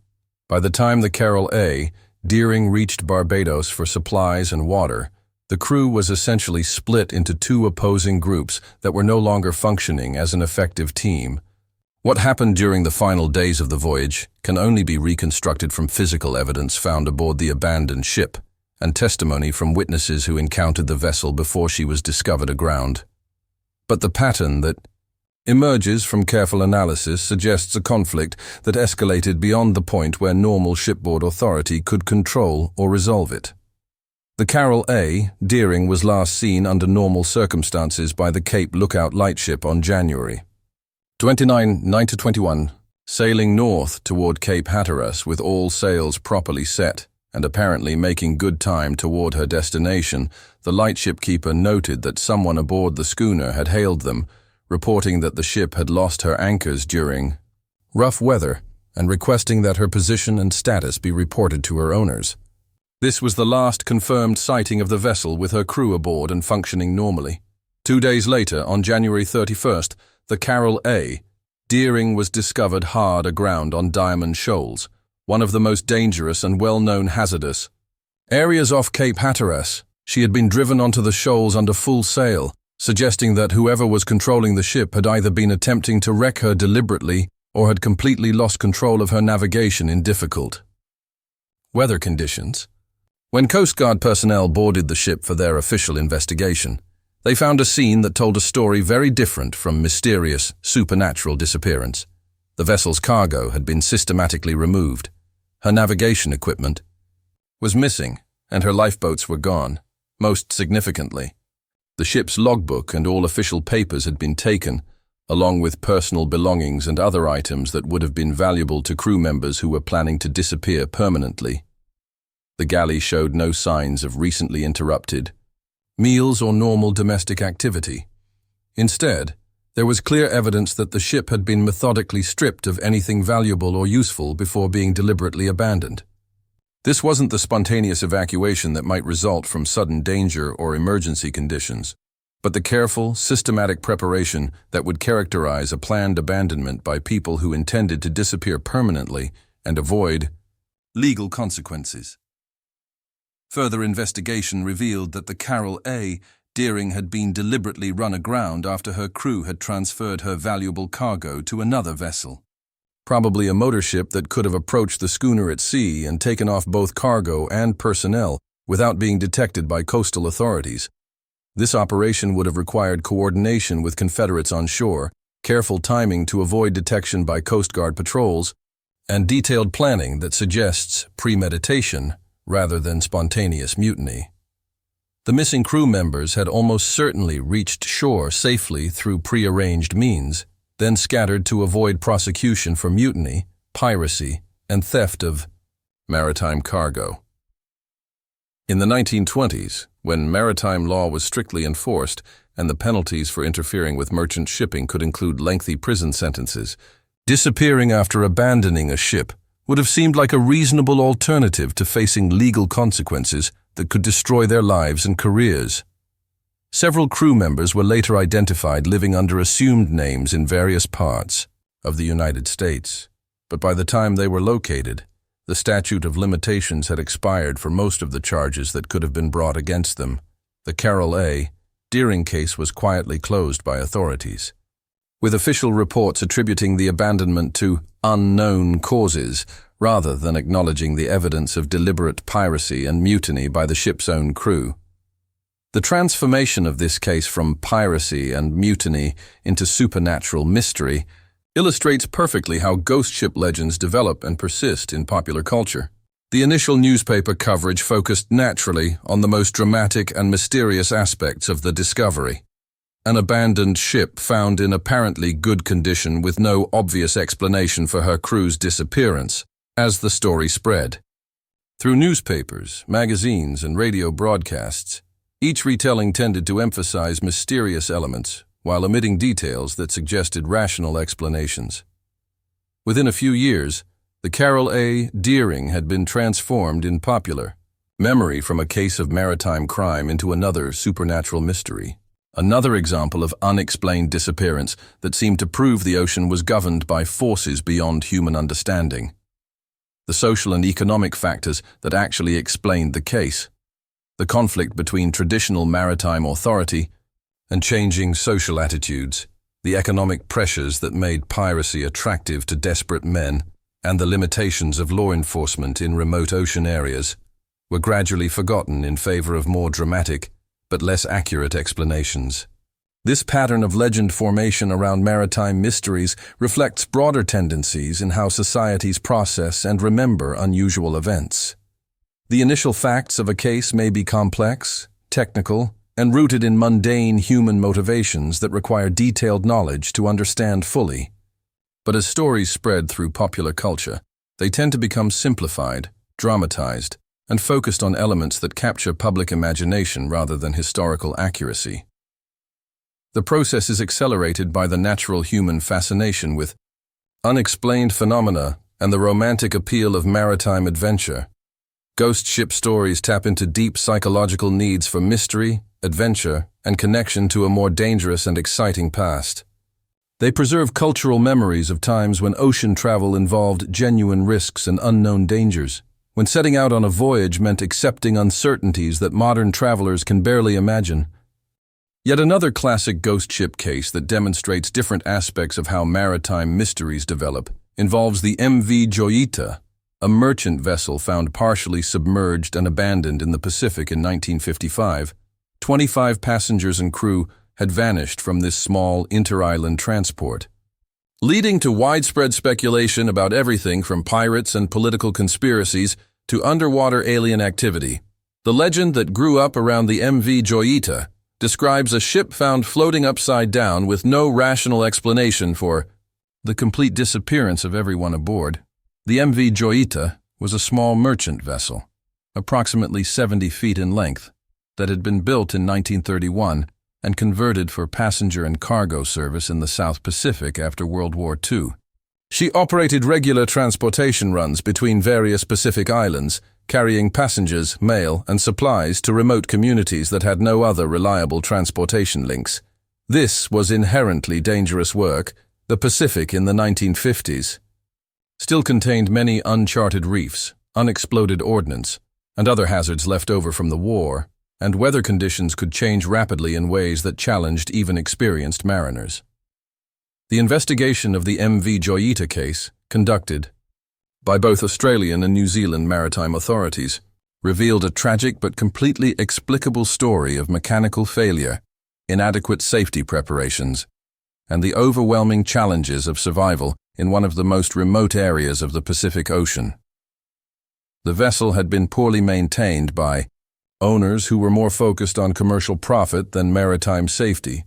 By the time the Carroll A. Deering reached Barbados for supplies and water, the crew was essentially split into two opposing groups that were no longer functioning as an effective team. What happened during the final days of the voyage can only be reconstructed from physical evidence found aboard the abandoned ship and testimony from witnesses who encountered the vessel before she was discovered aground. But the pattern that emerges from careful analysis suggests a conflict that escalated beyond the point where normal shipboard authority could control or resolve it. The Carroll A. Deering was last seen under normal circumstances by the Cape Lookout lightship on January 29, 1921, sailing north toward Cape Hatteras with all sails properly set and apparently making good time toward her destination. The lightship keeper noted that someone aboard the schooner had hailed them, reporting that the ship had lost her anchors during rough weather and requesting that her position and status be reported to her owners. This was the last confirmed sighting of the vessel with her crew aboard and functioning normally. 2 days later, on January 31st, the Carroll A. Deering was discovered hard aground on Diamond Shoals, one of the most dangerous and well-known hazardous areas off Cape Hatteras. She had been driven onto the shoals under full sail, suggesting that whoever was controlling the ship had either been attempting to wreck her deliberately or had completely lost control of her navigation in difficult weather conditions. When Coast Guard personnel boarded the ship for their official investigation, they found a scene that told a story very different from mysterious, supernatural disappearance. The vessel's cargo had been systematically removed. Her navigation equipment was missing, and her lifeboats were gone. Most significantly, the ship's logbook and all official papers had been taken, along with personal belongings and other items that would have been valuable to crew members who were planning to disappear permanently. The galley showed no signs of recently interrupted meals or normal domestic activity. Instead, there was clear evidence that the ship had been methodically stripped of anything valuable or useful before being deliberately abandoned. This wasn't the spontaneous evacuation that might result from sudden danger or emergency conditions, but the careful, systematic preparation that would characterize a planned abandonment by people who intended to disappear permanently and avoid legal consequences. Further investigation revealed that the Carroll A Deering had been deliberately run aground after her crew had transferred her valuable cargo to another vessel. Probably a motor ship that could have approached the schooner at sea and taken off both cargo and personnel without being detected by coastal authorities. This operation would have required coordination with Confederates on shore, careful timing to avoid detection by Coast Guard patrols, and detailed planning that suggests premeditation rather than spontaneous mutiny. The missing crew members had almost certainly reached shore safely through prearranged means, then scattered to avoid prosecution for mutiny, piracy, and theft of maritime cargo. In the 1920s, when maritime law was strictly enforced and the penalties for interfering with merchant shipping could include lengthy prison sentences, disappearing after abandoning a ship would have seemed like a reasonable alternative to facing legal consequences that could destroy their lives and careers. Several crew members were later identified living under assumed names in various parts of the United States, but by the time they were located, the statute of limitations had expired for most of the charges that could have been brought against them. The Carroll A Deering case was quietly closed by authorities, with official reports attributing the abandonment to unknown causes rather than acknowledging the evidence of deliberate piracy and mutiny by the ship's own crew. The transformation of this case from piracy and mutiny into supernatural mystery illustrates perfectly how ghost ship legends develop and persist in popular culture. The initial newspaper coverage focused naturally on the most dramatic and mysterious aspects of the discovery. An abandoned ship found in apparently good condition with no obvious explanation for her crew's disappearance. As the story spread through newspapers, magazines, and radio broadcasts, each retelling tended to emphasize mysterious elements while omitting details that suggested rational explanations. Within a few years, the Carroll A Deering had been transformed in popular memory from a case of maritime crime into another supernatural mystery. Another example of unexplained disappearance that seemed to prove the ocean was governed by forces beyond human understanding. The social and economic factors that actually explained the case. The conflict between traditional maritime authority and changing social attitudes, the economic pressures that made piracy attractive to desperate men, and the limitations of law enforcement in remote ocean areas were gradually forgotten in favor of more dramatic but less accurate explanations. This pattern of legend formation around maritime mysteries reflects broader tendencies in how societies process and remember unusual events. The initial facts of a case may be complex, technical, and rooted in mundane human motivations that require detailed knowledge to understand fully. But as stories spread through popular culture, they tend to become simplified, dramatized, and focused on elements that capture public imagination rather than historical accuracy. The process is accelerated by the natural human fascination with unexplained phenomena and the romantic appeal of maritime adventure. Ghost ship stories tap into deep psychological needs for mystery, adventure, and connection to a more dangerous and exciting past. They preserve cultural memories of times when ocean travel involved genuine risks and unknown dangers, when setting out on a voyage meant accepting uncertainties that modern travelers can barely imagine. Yet another classic ghost ship case that demonstrates different aspects of how maritime mysteries develop involves the MV Joyita, a merchant vessel found partially submerged and abandoned in the Pacific in 1955. 25 passengers and crew had vanished from this small inter-island transport, leading to widespread speculation about everything from pirates and political conspiracies to underwater alien activity. The legend that grew up around the MV Joyita describes a ship found floating upside down with no rational explanation for the complete disappearance of everyone aboard. The MV Joyita was a small merchant vessel, approximately 70 feet in length, that had been built in 1931 and converted for passenger and cargo service in the South Pacific after World War II. She operated regular transportation runs between various Pacific islands, carrying passengers, mail, and supplies to remote communities that had no other reliable transportation links. This was inherently dangerous work. The Pacific in the 1950s still contained many uncharted reefs, unexploded ordnance, and other hazards left over from the war, and weather conditions could change rapidly in ways that challenged even experienced mariners. The investigation of the MV Joyita case, conducted by both Australian and New Zealand maritime authorities, revealed a tragic but completely explicable story of mechanical failure, inadequate safety preparations, and the overwhelming challenges of survival in one of the most remote areas of the Pacific Ocean. The vessel had been poorly maintained by owners who were more focused on commercial profit than maritime safety.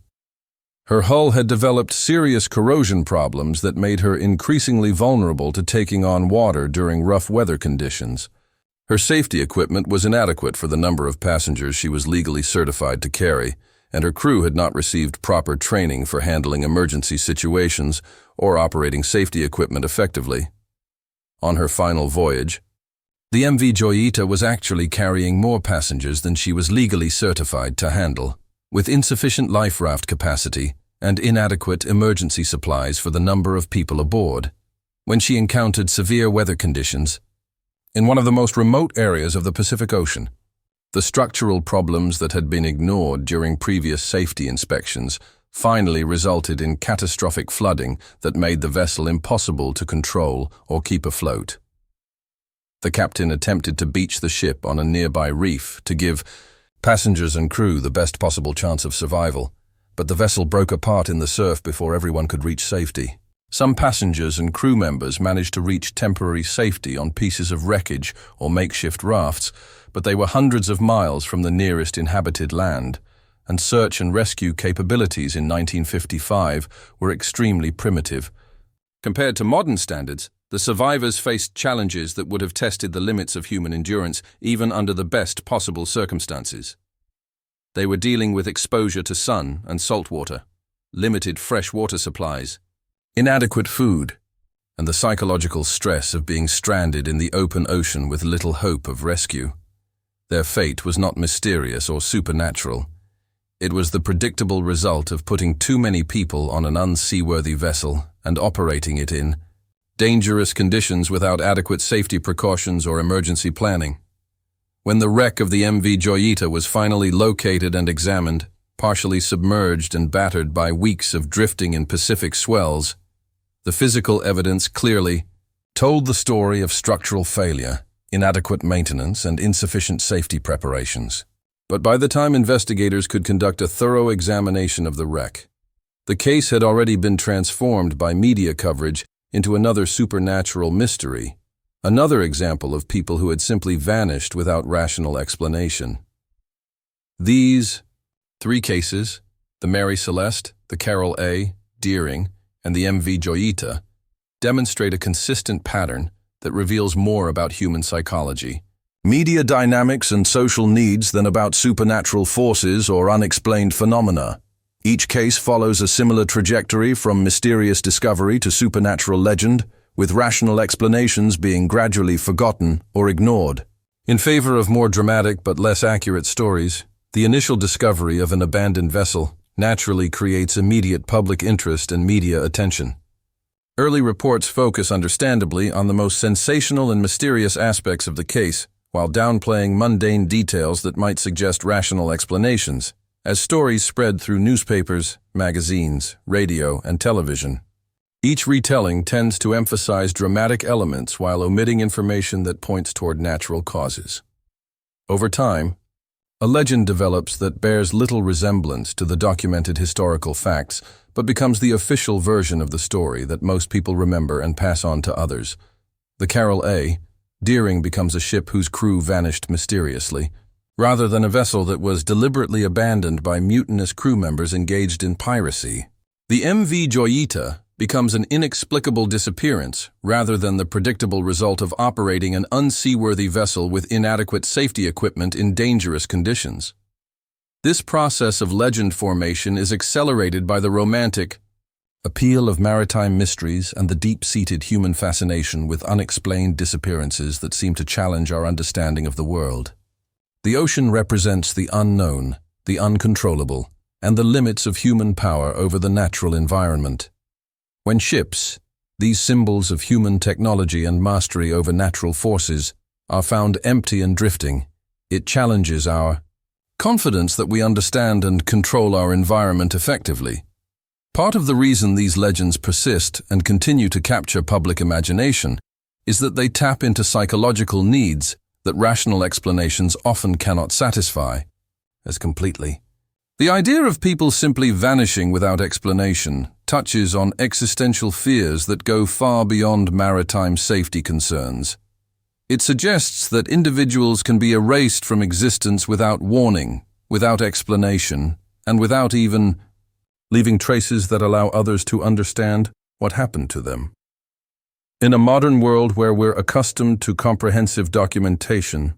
Her hull had developed serious corrosion problems that made her increasingly vulnerable to taking on water during rough weather conditions. Her safety equipment was inadequate for the number of passengers she was legally certified to carry, and her crew had not received proper training for handling emergency situations or operating safety equipment effectively. On her final voyage, the MV Joyita was actually carrying more passengers than she was legally certified to handle, with insufficient life raft capacity and inadequate emergency supplies for the number of people aboard, when she encountered severe weather conditions in one of the most remote areas of the Pacific Ocean. The structural problems that had been ignored during previous safety inspections finally resulted in catastrophic flooding that made the vessel impossible to control or keep afloat. The captain attempted to beach the ship on a nearby reef to give passengers and crew the best possible chance of survival, but the vessel broke apart in the surf before everyone could reach safety. Some passengers and crew members managed to reach temporary safety on pieces of wreckage or makeshift rafts, but they were hundreds of miles from the nearest inhabited land, and search and rescue capabilities in 1955 were extremely primitive. Compared to modern standards, the survivors faced challenges that would have tested the limits of human endurance even under the best possible circumstances. They were dealing with exposure to sun and salt water, limited fresh water supplies, inadequate food, and the psychological stress of being stranded in the open ocean with little hope of rescue. Their fate was not mysterious or supernatural. It was the predictable result of putting too many people on an unseaworthy vessel and operating it in dangerous conditions without adequate safety precautions or emergency planning. When the wreck of the MV Joyita was finally located and examined, partially submerged and battered by weeks of drifting in Pacific swells, the physical evidence clearly told the story of structural failure, inadequate maintenance, and insufficient safety preparations. But by the time investigators could conduct a thorough examination of the wreck, the case had already been transformed by media coverage into another supernatural mystery, another example of people who had simply vanished without rational explanation. These three cases, the Mary Celeste, the Carroll A, Deering, and the MV Joyita, demonstrate a consistent pattern that reveals more about human psychology, media dynamics, and social needs than about supernatural forces or unexplained phenomena. Each case follows a similar trajectory from mysterious discovery to supernatural legend, with rational explanations being gradually forgotten or ignored. In favor of more dramatic but less accurate stories, the initial discovery of an abandoned vessel naturally creates immediate public interest and media attention. Early reports focus understandably on the most sensational and mysterious aspects of the case, while downplaying mundane details that might suggest rational explanations. As stories spread through newspapers, magazines, radio, and television, each retelling tends to emphasize dramatic elements while omitting information that points toward natural causes. Over time, a legend develops that bears little resemblance to the documented historical facts, but becomes the official version of the story that most people remember and pass on to others. The Carroll A, Deering becomes a ship whose crew vanished mysteriously, rather than a vessel that was deliberately abandoned by mutinous crew members engaged in piracy. The MV Joyita becomes an inexplicable disappearance rather than the predictable result of operating an unseaworthy vessel with inadequate safety equipment in dangerous conditions. This process of legend formation is accelerated by the romantic appeal of maritime mysteries and the deep-seated human fascination with unexplained disappearances that seem to challenge our understanding of the world. The ocean represents the unknown, the uncontrollable, and the limits of human power over the natural environment. When ships, these symbols of human technology and mastery over natural forces, are found empty and drifting, it challenges our confidence that we understand and control our environment effectively. Part of the reason these legends persist and continue to capture public imagination is that they tap into psychological needs that rational explanations often cannot satisfy as completely. The idea of people simply vanishing without explanation touches on existential fears that go far beyond maritime safety concerns. It suggests that individuals can be erased from existence without warning, without explanation, and without even leaving traces that allow others to understand what happened to them. In a modern world where we're accustomed to comprehensive documentation,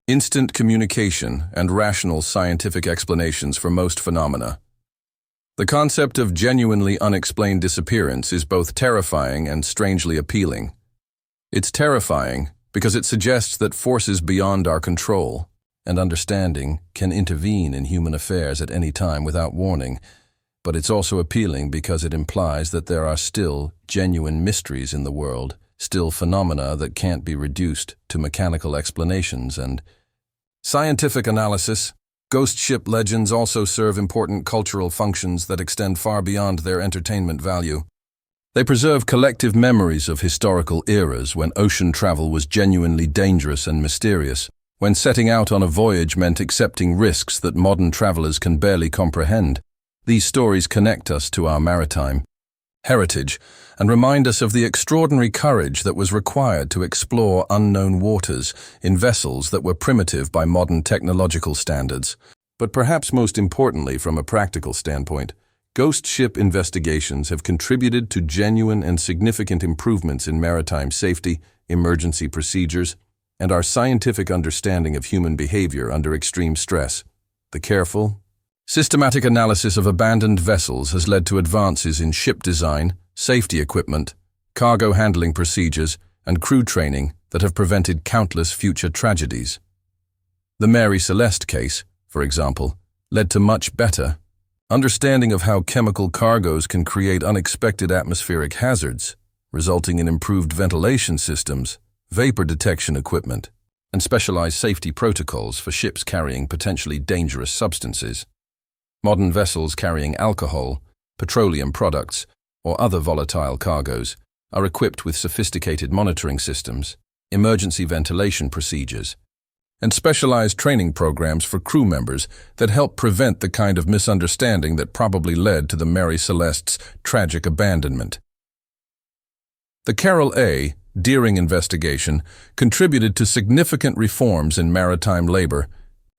instant communication, and rational scientific explanations for most phenomena, the concept of genuinely unexplained disappearance is both terrifying and strangely appealing. It's terrifying because it suggests that forces beyond our control and understanding can intervene in human affairs at any time without warning. But it's also appealing because it implies that there are still genuine mysteries in the world, still phenomena that can't be reduced to mechanical explanations and scientific analysis. Ghost ship legends also serve important cultural functions that extend far beyond their entertainment value. They preserve collective memories of historical eras when ocean travel was genuinely dangerous and mysterious, when setting out on a voyage meant accepting risks that modern travelers can barely comprehend. These stories connect us to our maritime heritage and remind us of the extraordinary courage that was required to explore unknown waters in vessels that were primitive by modern technological standards. But perhaps most importantly, from a practical standpoint, ghost ship investigations have contributed to genuine and significant improvements in maritime safety, emergency procedures, and our scientific understanding of human behavior under extreme stress. The careful, systematic analysis of abandoned vessels has led to advances in ship design, safety equipment, cargo handling procedures, and crew training that have prevented countless future tragedies. The Mary Celeste case, for example, led to much better understanding of how chemical cargoes can create unexpected atmospheric hazards, resulting in improved ventilation systems, vapor detection equipment, and specialized safety protocols for ships carrying potentially dangerous substances. Modern vessels carrying alcohol, petroleum products, or other volatile cargoes are equipped with sophisticated monitoring systems, emergency ventilation procedures, and specialized training programs for crew members that help prevent the kind of misunderstanding that probably led to the Mary Celeste's tragic abandonment. The Carroll A. Deering investigation contributed to significant reforms in maritime labor,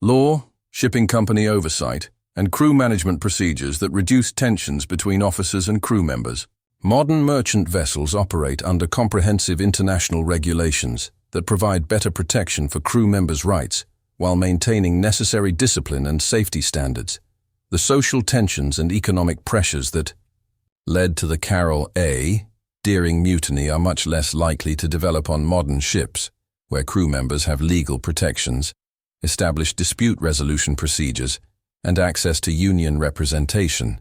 law, shipping company oversight, and crew management procedures that reduced tensions between officers and crew members. Modern merchant vessels operate under comprehensive international regulations that provide better protection for crew members' rights while maintaining necessary discipline and safety standards. The social tensions and economic pressures that led to the Carroll A. Deering mutiny are much less likely to develop on modern ships, where crew members have legal protections, established dispute resolution procedures, and access to union representation.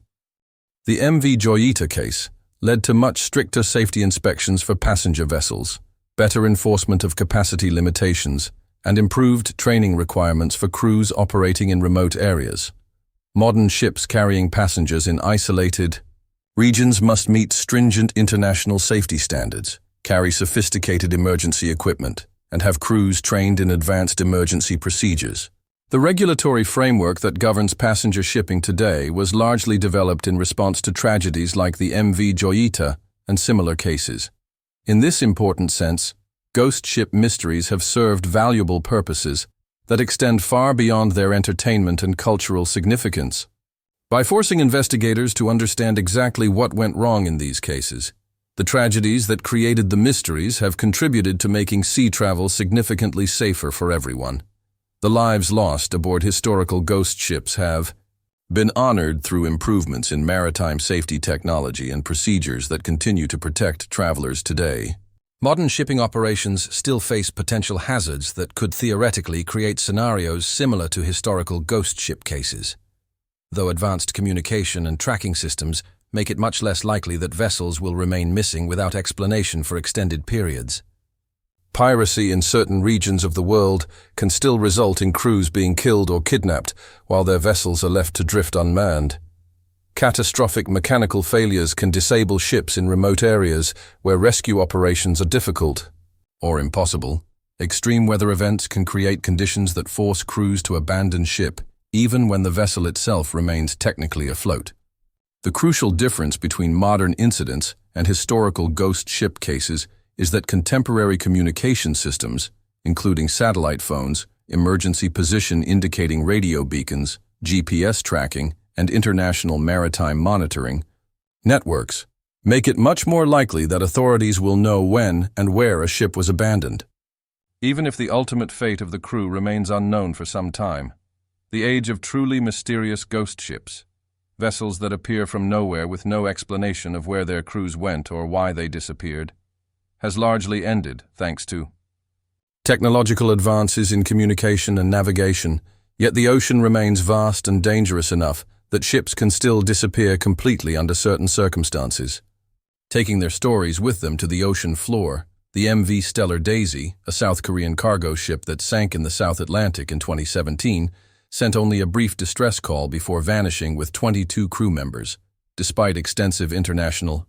The MV Joyita case led to much stricter safety inspections for passenger vessels, better enforcement of capacity limitations, and improved training requirements for crews operating in remote areas. Modern ships carrying passengers in isolated regions must meet stringent international safety standards, carry sophisticated emergency equipment, and have crews trained in advanced emergency procedures. The regulatory framework that governs passenger shipping today was largely developed in response to tragedies like the MV Joyita and similar cases. In this important sense, ghost ship mysteries have served valuable purposes that extend far beyond their entertainment and cultural significance. By forcing investigators to understand exactly what went wrong in these cases, the tragedies that created the mysteries have contributed to making sea travel significantly safer for everyone. The lives lost aboard historical ghost ships have been honored through improvements in maritime safety technology and procedures that continue to protect travelers today. Modern shipping operations still face potential hazards that could theoretically create scenarios similar to historical ghost ship cases, though advanced communication and tracking systems make it much less likely that vessels will remain missing without explanation for extended periods. Piracy in certain regions of the world can still result in crews being killed or kidnapped while their vessels are left to drift unmanned. Catastrophic mechanical failures can disable ships in remote areas where rescue operations are difficult or impossible. Extreme weather events can create conditions that force crews to abandon ship, even when the vessel itself remains technically afloat. The crucial difference between modern incidents and historical ghost ship cases is that contemporary communication systems, including satellite phones, emergency position indicating radio beacons, GPS tracking, and international maritime monitoring networks, make it much more likely that authorities will know when and where a ship was abandoned. Even if the ultimate fate of the crew remains unknown for some time, the age of truly mysterious ghost ships, vessels that appear from nowhere with no explanation of where their crews went or why they disappeared, has largely ended thanks to technological advances in communication and navigation, yet the ocean remains vast and dangerous enough that ships can still disappear completely under certain circumstances. Taking their stories with them to the ocean floor, the MV Stellar Daisy, a South Korean cargo ship that sank in the South Atlantic in 2017, sent only a brief distress call before vanishing with 22 crew members, despite extensive international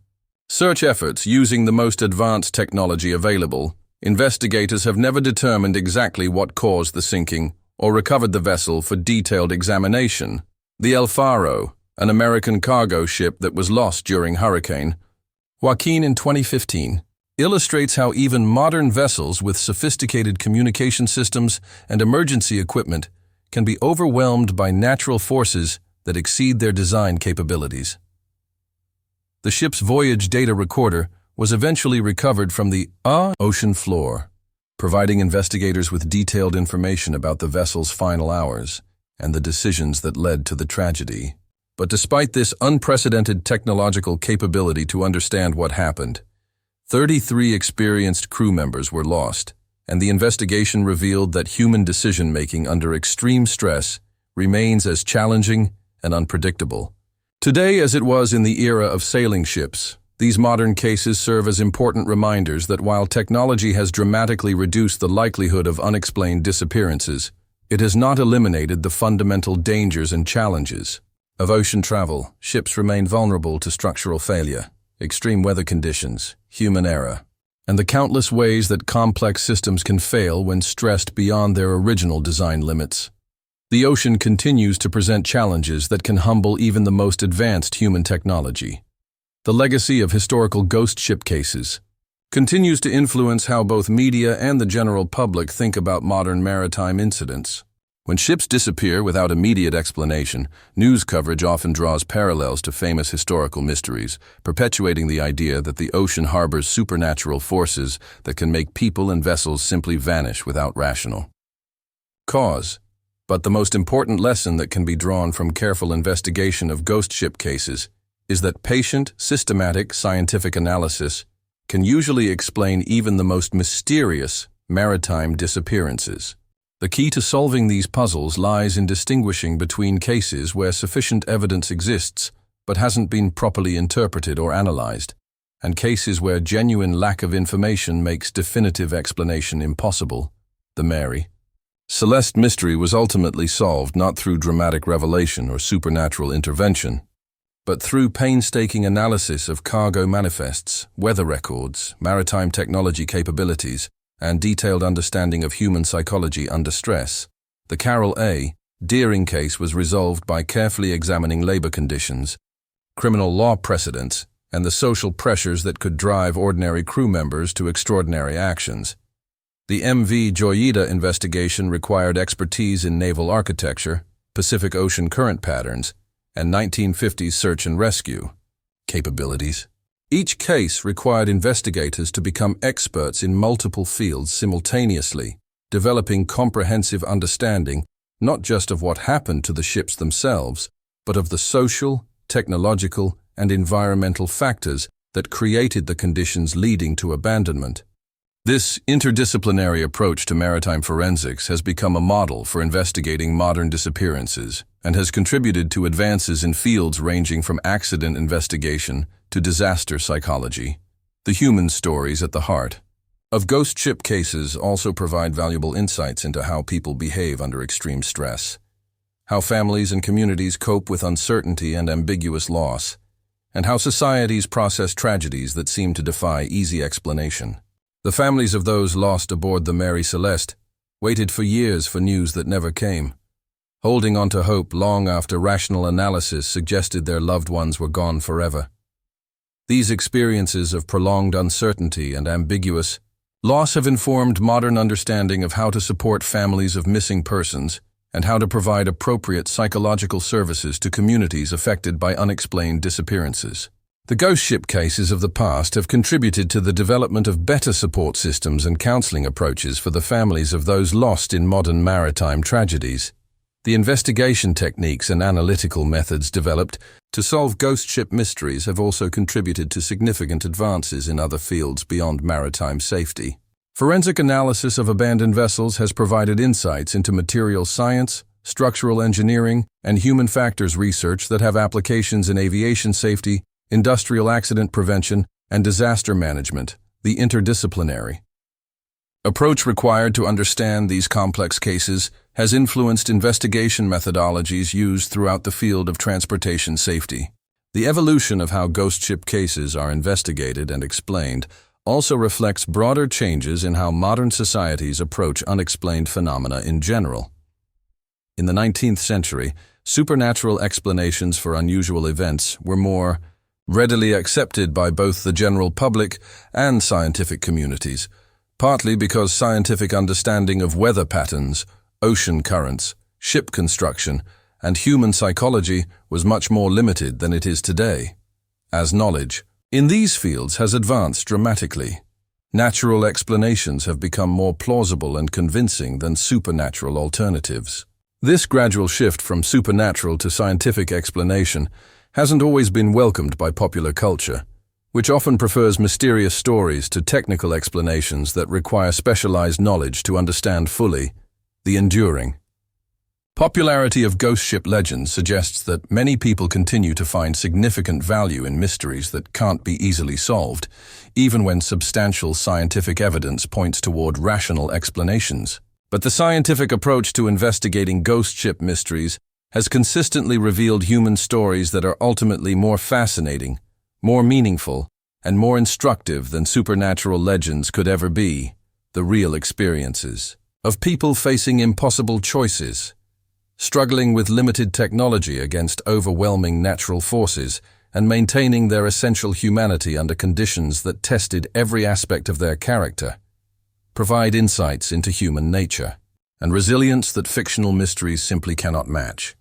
search efforts using the most advanced technology available. Investigators have never determined exactly what caused the sinking or recovered the vessel for detailed examination. The El Faro, an American cargo ship that was lost during Hurricane Joaquin in 2015, illustrates how even modern vessels with sophisticated communication systems and emergency equipment can be overwhelmed by natural forces that exceed their design capabilities. The ship's voyage data recorder was eventually recovered from the ocean floor, providing investigators with detailed information about the vessel's final hours and the decisions that led to the tragedy. But despite this unprecedented technological capability to understand what happened, 33 experienced crew members were lost, and the investigation revealed that human decision-making under extreme stress remains as challenging and unpredictable. Today, as it was in the era of sailing ships, these modern cases serve as important reminders that while technology has dramatically reduced the likelihood of unexplained disappearances, it has not eliminated the fundamental dangers and challenges of ocean travel. Ships remain vulnerable to structural failure, extreme weather conditions, human error, and the countless ways that complex systems can fail when stressed beyond their original design limits. The ocean continues to present challenges that can humble even the most advanced human technology. The legacy of historical ghost ship cases continues to influence how both media and the general public think about modern maritime incidents. When ships disappear without immediate explanation, news coverage often draws parallels to famous historical mysteries, perpetuating the idea that the ocean harbors supernatural forces that can make people and vessels simply vanish without rational cause. But the most important lesson that can be drawn from careful investigation of ghost ship cases is that patient, systematic, scientific analysis can usually explain even the most mysterious maritime disappearances. The key to solving these puzzles lies in distinguishing between cases where sufficient evidence exists but hasn't been properly interpreted or analyzed, and cases where genuine lack of information makes definitive explanation impossible. The Mary Celeste mystery was ultimately solved not through dramatic revelation or supernatural intervention, but through painstaking analysis of cargo manifests, weather records, maritime technology capabilities, and detailed understanding of human psychology under stress. The Carroll A. Deering case was resolved by carefully examining labor conditions, criminal law precedents, and the social pressures that could drive ordinary crew members to extraordinary actions. The MV Joyita investigation required expertise in naval architecture, Pacific Ocean current patterns, and 1950s search and rescue capabilities. Each case required investigators to become experts in multiple fields simultaneously, developing comprehensive understanding not just of what happened to the ships themselves, but of the social, technological, and environmental factors that created the conditions leading to abandonment. This interdisciplinary approach to maritime forensics has become a model for investigating modern disappearances and has contributed to advances in fields ranging from accident investigation to disaster psychology. The human stories at the heart of ghost ship cases also provide valuable insights into how people behave under extreme stress, how families and communities cope with uncertainty and ambiguous loss, and how societies process tragedies that seem to defy easy explanation. The families of those lost aboard the Mary Celeste waited for years for news that never came, holding on to hope long after rational analysis suggested their loved ones were gone forever. These experiences of prolonged uncertainty and ambiguous loss have informed modern understanding of how to support families of missing persons and how to provide appropriate psychological services to communities affected by unexplained disappearances. The ghost ship cases of the past have contributed to the development of better support systems and counseling approaches for the families of those lost in modern maritime tragedies. The investigation techniques and analytical methods developed to solve ghost ship mysteries have also contributed to significant advances in other fields beyond maritime safety. Forensic analysis of abandoned vessels has provided insights into material science, structural engineering, and human factors research that have applications in aviation safety, industrial accident prevention, and disaster management, the interdisciplinary approach required to understand these complex cases has influenced investigation methodologies used throughout the field of transportation safety. The evolution of how ghost ship cases are investigated and explained also reflects broader changes in how modern societies approach unexplained phenomena in general. In the 19th century, supernatural explanations for unusual events were more readily accepted by both the general public and scientific communities, partly because scientific understanding of weather patterns, ocean currents, ship construction, and human psychology was much more limited than it is today. As knowledge in these fields has advanced dramatically, natural explanations have become more plausible and convincing than supernatural alternatives. This gradual shift from supernatural to scientific explanation hasn't always been welcomed by popular culture, which often prefers mysterious stories to technical explanations that require specialized knowledge to understand fully. The enduring popularity of ghost ship legends suggests that many people continue to find significant value in mysteries that can't be easily solved, even when substantial scientific evidence points toward rational explanations. But the scientific approach to investigating ghost ship mysteries has consistently revealed human stories that are ultimately more fascinating, more meaningful, and more instructive than supernatural legends could ever be. The real experiences of people facing impossible choices, struggling with limited technology against overwhelming natural forces, and maintaining their essential humanity under conditions that tested every aspect of their character, provide insights into human nature and resilience that fictional mysteries simply cannot match.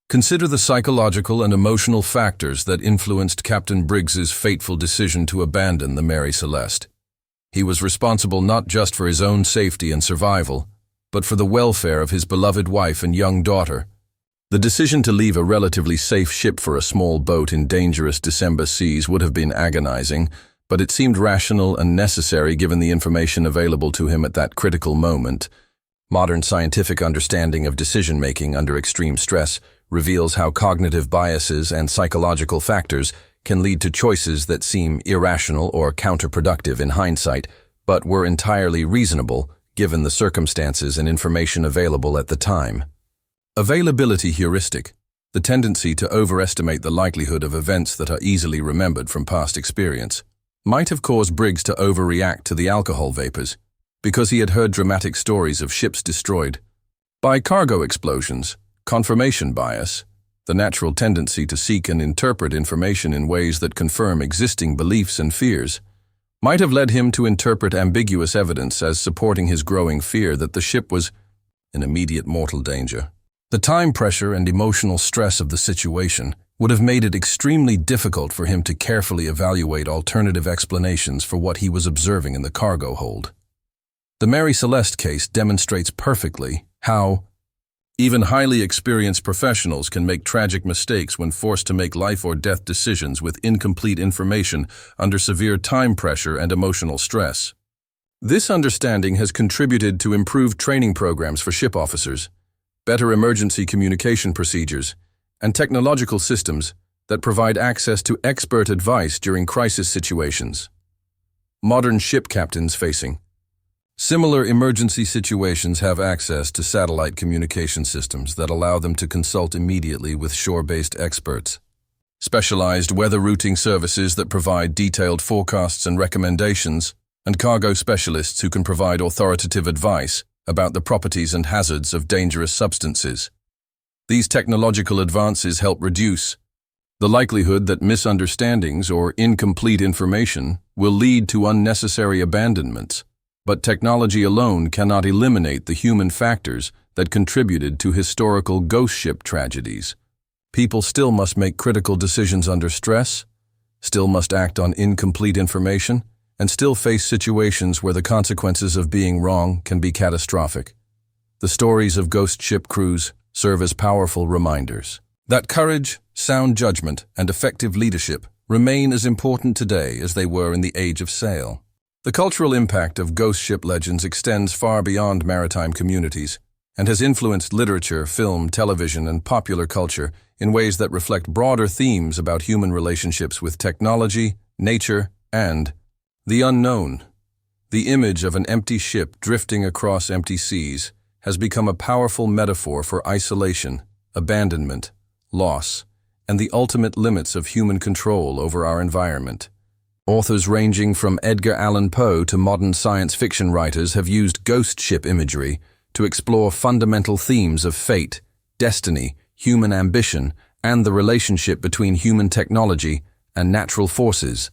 Consider the psychological and emotional factors that influenced Captain Briggs's fateful decision to abandon the Mary Celeste. He was responsible not just for his own safety and survival, but for the welfare of his beloved wife and young daughter. The decision to leave a relatively safe ship for a small boat in dangerous December seas would have been agonizing, but it seemed rational and necessary given the information available to him at that critical moment. Modern scientific understanding of decision-making under extreme stress reveals how cognitive biases and psychological factors can lead to choices that seem irrational or counterproductive in hindsight, but were entirely reasonable given the circumstances and information available at the time. Availability heuristic, the tendency to overestimate the likelihood of events that are easily remembered from past experience, might have caused Briggs to overreact to the alcohol vapors because he had heard dramatic stories of ships destroyed by cargo explosions. Confirmation bias, the natural tendency to seek and interpret information in ways that confirm existing beliefs and fears, might have led him to interpret ambiguous evidence as supporting his growing fear that the ship was in immediate mortal danger. The time pressure and emotional stress of the situation would have made it extremely difficult for him to carefully evaluate alternative explanations for what he was observing in the cargo hold. The Mary Celeste case demonstrates perfectly how even highly experienced professionals can make tragic mistakes when forced to make life or death decisions with incomplete information under severe time pressure and emotional stress. This understanding has contributed to improved training programs for ship officers, better emergency communication procedures, and technological systems that provide access to expert advice during crisis situations. Modern ship captains facing similar emergency situations have access to satellite communication systems that allow them to consult immediately with shore-based experts. Specialized weather routing services that provide detailed forecasts and recommendations, and cargo specialists who can provide authoritative advice about the properties and hazards of dangerous substances. These technological advances help reduce the likelihood that misunderstandings or incomplete information will lead to unnecessary abandonments. But technology alone cannot eliminate the human factors that contributed to historical ghost ship tragedies. People still must make critical decisions under stress, still must act on incomplete information, and still face situations where the consequences of being wrong can be catastrophic. The stories of ghost ship crews serve as powerful reminders that courage, sound judgment, and effective leadership remain as important today as they were in the age of sail. The cultural impact of ghost ship legends extends far beyond maritime communities and has influenced literature, film, television, and popular culture in ways that reflect broader themes about human relationships with technology, nature, and the unknown. The image of an empty ship drifting across empty seas has become a powerful metaphor for isolation, abandonment, loss, and the ultimate limits of human control over our environment. Authors ranging from Edgar Allan Poe to modern science fiction writers have used ghost ship imagery to explore fundamental themes of fate, destiny, human ambition, and the relationship between human technology and natural forces.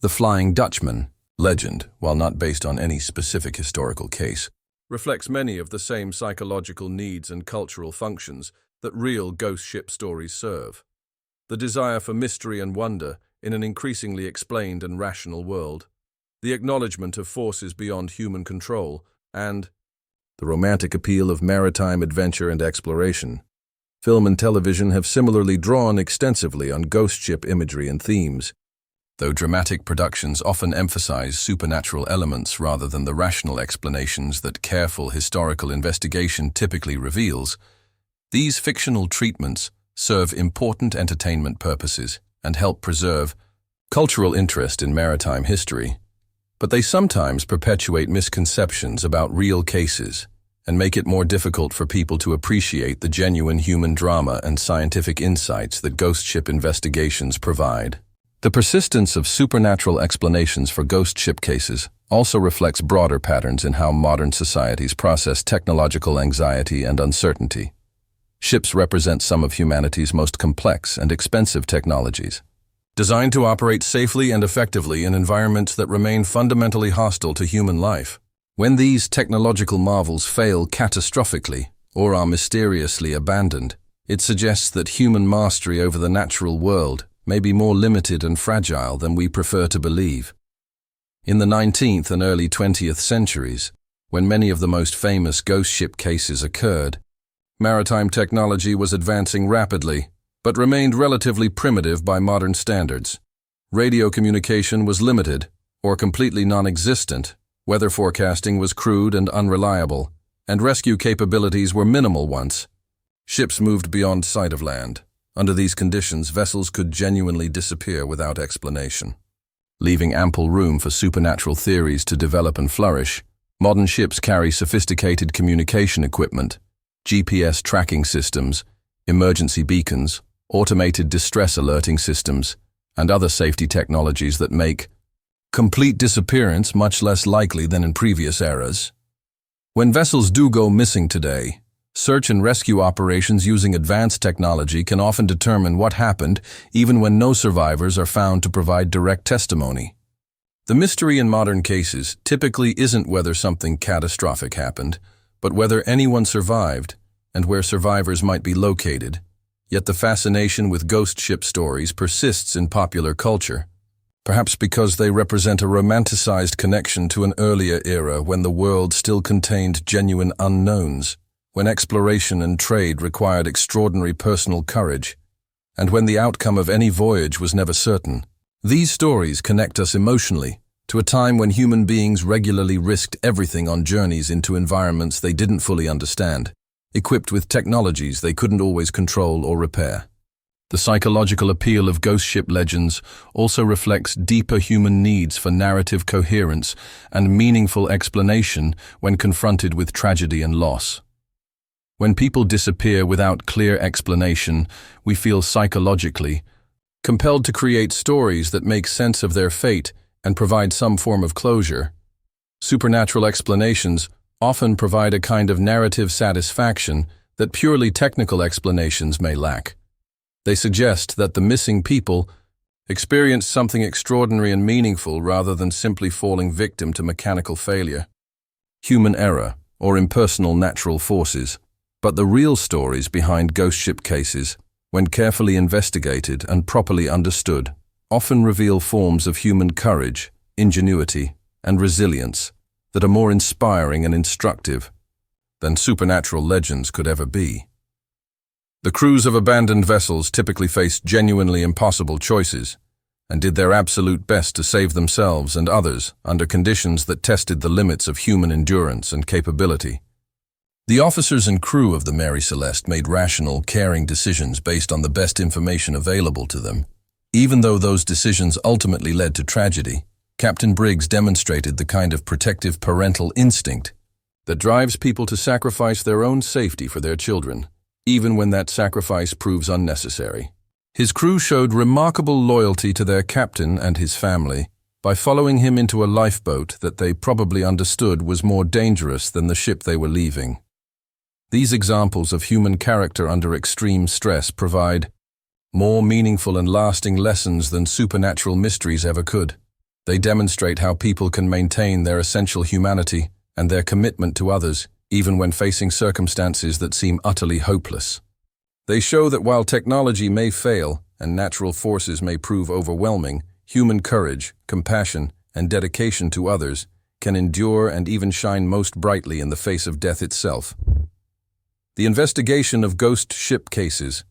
The Flying Dutchman legend, while not based on any specific historical case, reflects many of the same psychological needs and cultural functions that real ghost ship stories serve. The desire for mystery and wonder in an increasingly explained and rational world, the acknowledgement of forces beyond human control, and the romantic appeal of maritime adventure and exploration. Film and television have similarly drawn extensively on ghost ship imagery and themes. Though dramatic productions often emphasize supernatural elements rather than the rational explanations that careful historical investigation typically reveals, these fictional treatments serve important entertainment purposes and help preserve cultural interest in maritime history. But they sometimes perpetuate misconceptions about real cases and make it more difficult for people to appreciate the genuine human drama and scientific insights that ghost ship investigations provide. The persistence of supernatural explanations for ghost ship cases also reflects broader patterns in how modern societies process technological anxiety and uncertainty. Ships represent some of humanity's most complex and expensive technologies, designed to operate safely and effectively in environments that remain fundamentally hostile to human life. When these technological marvels fail catastrophically or are mysteriously abandoned, it suggests that human mastery over the natural world may be more limited and fragile than we prefer to believe. In the 19th and early 20th centuries, when many of the most famous ghost ship cases occurred, maritime technology was advancing rapidly, but remained relatively primitive by modern standards. Radio communication was limited, or completely non-existent, weather forecasting was crude and unreliable, and rescue capabilities were minimal once. Ships moved beyond sight of land. Under these conditions, vessels could genuinely disappear without explanation. Leaving ample room for supernatural theories to develop and flourish, modern ships carry sophisticated communication equipment, GPS tracking systems, emergency beacons, automated distress alerting systems, and other safety technologies that make complete disappearance much less likely than in previous eras. When vessels do go missing today, search and rescue operations using advanced technology can often determine what happened even when no survivors are found to provide direct testimony. The mystery in modern cases typically isn't whether something catastrophic happened, but whether anyone survived and where survivors might be located, yet the fascination with ghost ship stories persists in popular culture, perhaps because they represent a romanticized connection to an earlier era when the world still contained genuine unknowns, when exploration and trade required extraordinary personal courage, and when the outcome of any voyage was never certain. These stories connect us emotionally to a time when human beings regularly risked everything on journeys into environments they didn't fully understand, equipped with technologies they couldn't always control or repair. The psychological appeal of ghost ship legends also reflects deeper human needs for narrative coherence and meaningful explanation when confronted with tragedy and loss. When people disappear without clear explanation, we feel psychologically compelled to create stories that make sense of their fate and provide some form of closure. Supernatural explanations often provide a kind of narrative satisfaction that purely technical explanations may lack. They suggest that the missing people experienced something extraordinary and meaningful rather than simply falling victim to mechanical failure, human error, or impersonal natural forces. But the real stories behind ghost ship cases, when carefully investigated and properly understood, often reveal forms of human courage, ingenuity, and resilience that are more inspiring and instructive than supernatural legends could ever be. The crews of abandoned vessels typically faced genuinely impossible choices and did their absolute best to save themselves and others under conditions that tested the limits of human endurance and capability. The officers and crew of the Mary Celeste made rational, caring decisions based on the best information available to them. Even though those decisions ultimately led to tragedy, Captain Briggs demonstrated the kind of protective parental instinct that drives people to sacrifice their own safety for their children, even when that sacrifice proves unnecessary. His crew showed remarkable loyalty to their captain and his family by following him into a lifeboat that they probably understood was more dangerous than the ship they were leaving. These examples of human character under extreme stress provide more meaningful and lasting lessons than supernatural mysteries ever could. They demonstrate how people can maintain their essential humanity and their commitment to others, even when facing circumstances that seem utterly hopeless. They show that while technology may fail and natural forces may prove overwhelming, human courage, compassion, and dedication to others can endure and even shine most brightly in the face of death itself. The investigation of ghost ship cases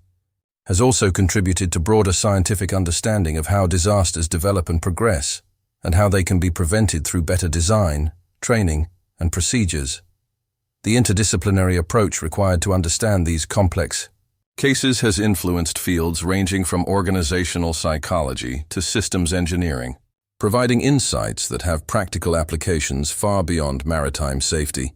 has also contributed to broader scientific understanding of how disasters develop and progress, and how they can be prevented through better design, training, and procedures. The interdisciplinary approach required to understand these complex cases has influenced fields ranging from organizational psychology to systems engineering, providing insights that have practical applications far beyond maritime safety.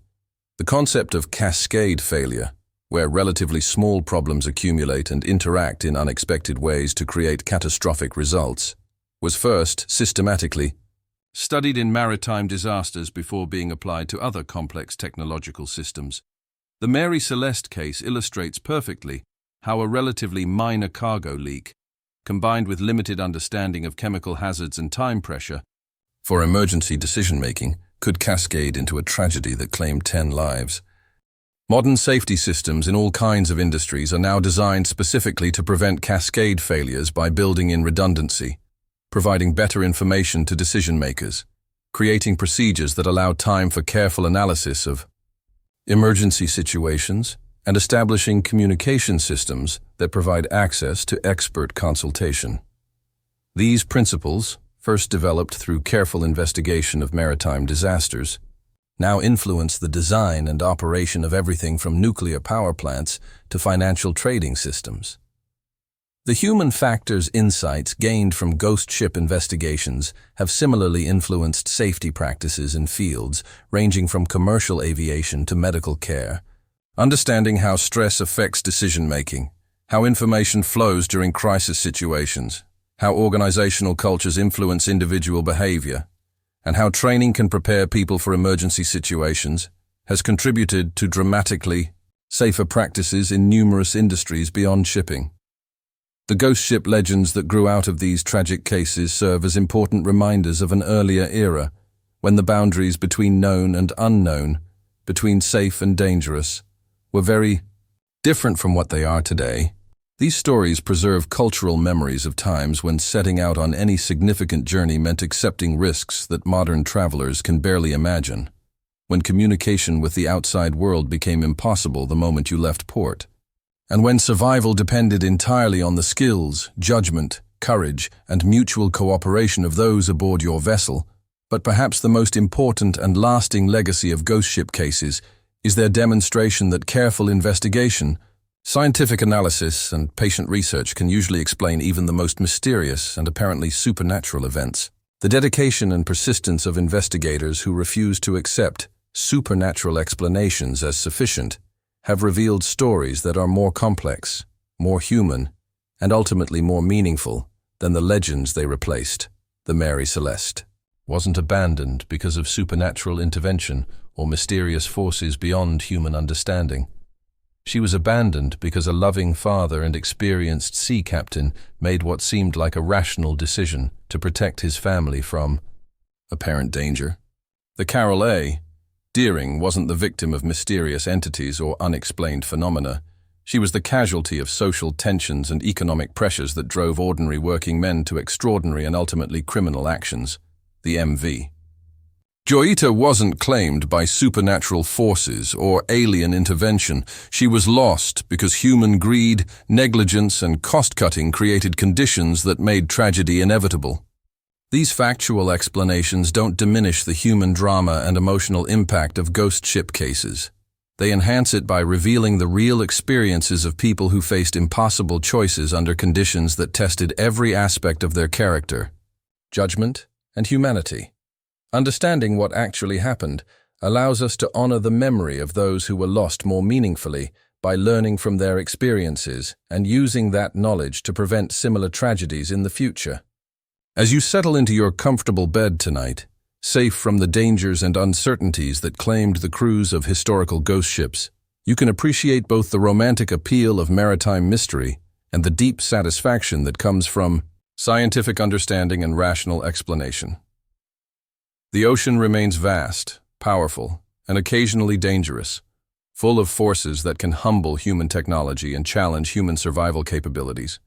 The concept of cascade failure, where relatively small problems accumulate and interact in unexpected ways to create catastrophic results, was first systematically studied in maritime disasters before being applied to other complex technological systems. The Mary Celeste case illustrates perfectly how a relatively minor cargo leak, combined with limited understanding of chemical hazards and time pressure for emergency decision-making, could cascade into a tragedy that claimed 10 lives. Modern safety systems in all kinds of industries are now designed specifically to prevent cascade failures by building in redundancy, providing better information to decision-makers, creating procedures that allow time for careful analysis of emergency situations, and establishing communication systems that provide access to expert consultation. These principles, first developed through careful investigation of maritime disasters, now influence the design and operation of everything from nuclear power plants to financial trading systems. The human factors insights gained from ghost ship investigations have similarly influenced safety practices in fields ranging from commercial aviation to medical care. Understanding how stress affects decision-making, how information flows during crisis situations, how organizational cultures influence individual behavior, and how training can prepare people for emergency situations, has contributed to dramatically safer practices in numerous industries beyond shipping. The ghost ship legends that grew out of these tragic cases serve as important reminders of an earlier era, when the boundaries between known and unknown, between safe and dangerous, were very Different from what they are today, these stories preserve cultural memories of times when setting out on any significant journey meant accepting risks that modern travelers can barely imagine, when communication with the outside world became impossible the moment you left port, and when survival depended entirely on the skills, judgment, courage, and mutual cooperation of those aboard your vessel. But perhaps the most important and lasting legacy of ghost ship cases is their demonstration that careful investigation, scientific analysis, and patient research can usually explain even the most mysterious and apparently supernatural events. The dedication and persistence of investigators who refuse to accept supernatural explanations as sufficient have revealed stories that are more complex, more human, and ultimately more meaningful than the legends they replaced. The Mary Celeste wasn't abandoned because of supernatural intervention or mysterious forces beyond human understanding. She was abandoned because a loving father and experienced sea captain made what seemed like a rational decision to protect his family from apparent danger. The Carroll A. Deering wasn't the victim of mysterious entities or unexplained phenomena. She was the casualty of social tensions and economic pressures that drove ordinary working men to extraordinary and ultimately criminal actions. The MV. Joita wasn't claimed by supernatural forces or alien intervention. She was lost because human greed, negligence, and cost-cutting created conditions that made tragedy inevitable. These factual explanations don't diminish the human drama and emotional impact of ghost ship cases. They enhance it by revealing the real experiences of people who faced impossible choices under conditions that tested every aspect of their character, judgment, and humanity. Understanding what actually happened allows us to honor the memory of those who were lost more meaningfully by learning from their experiences and using that knowledge to prevent similar tragedies in the future. As you settle into your comfortable bed tonight, safe from the dangers and uncertainties that claimed the crews of historical ghost ships, you can appreciate both the romantic appeal of maritime mystery and the deep satisfaction that comes from scientific understanding and rational explanation. The ocean remains vast, powerful, and occasionally dangerous, full of forces that can humble human technology and challenge human survival capabilities.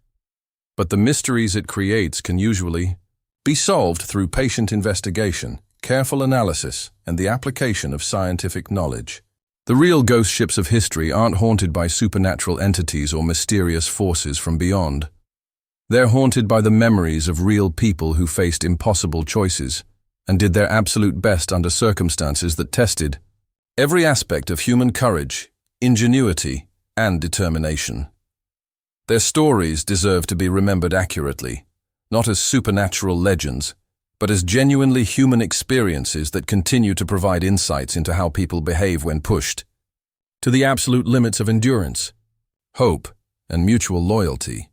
But the mysteries it creates can usually be solved through patient investigation, careful analysis, and the application of scientific knowledge. The real ghost ships of history aren't haunted by supernatural entities or mysterious forces from beyond. They're haunted by the memories of real people who faced impossible choices and did their absolute best under circumstances that tested every aspect of human courage, ingenuity, and determination. Their stories deserve to be remembered accurately, not as supernatural legends, but as genuinely human experiences that continue to provide insights into how people behave when pushed to the absolute limits of endurance, hope, and mutual loyalty.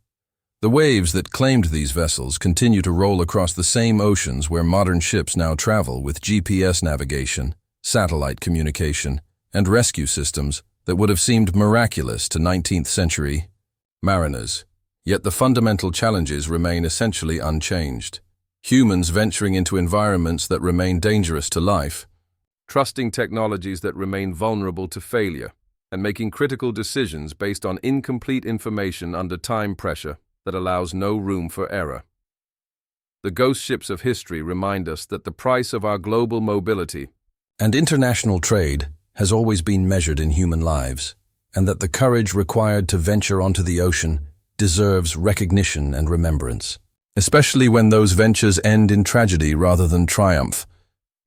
The waves that claimed these vessels continue to roll across the same oceans where modern ships now travel with GPS navigation, satellite communication, and rescue systems that would have seemed miraculous to 19th century mariners. Yet the fundamental challenges remain essentially unchanged. Humans venturing into environments that remain dangerous to life, trusting technologies that remain vulnerable to failure, and making critical decisions based on incomplete information under time pressure that allows no room for error. The ghost ships of history remind us that the price of our global mobility and international trade has always been measured in human lives, and that the courage required to venture onto the ocean deserves recognition and remembrance, especially when those ventures end in tragedy rather than triumph.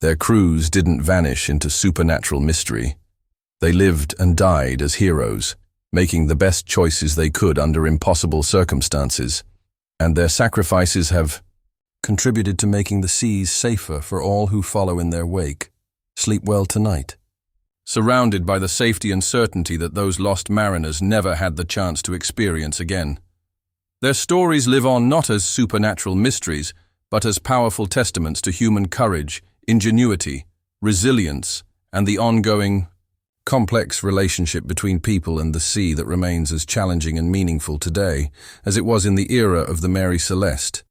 Their crews didn't vanish into supernatural mystery. They lived and died as heroes, making the best choices they could under impossible circumstances, and their sacrifices have contributed to making the seas safer for all who follow in their wake. Sleep well tonight, surrounded by the safety and certainty that those lost mariners never had the chance to experience again. Their stories live on not as supernatural mysteries, but as powerful testaments to human courage, ingenuity, resilience, and the ongoing, complex relationship between people and the sea that remains as challenging and meaningful today as it was in the era of the Mary Celeste.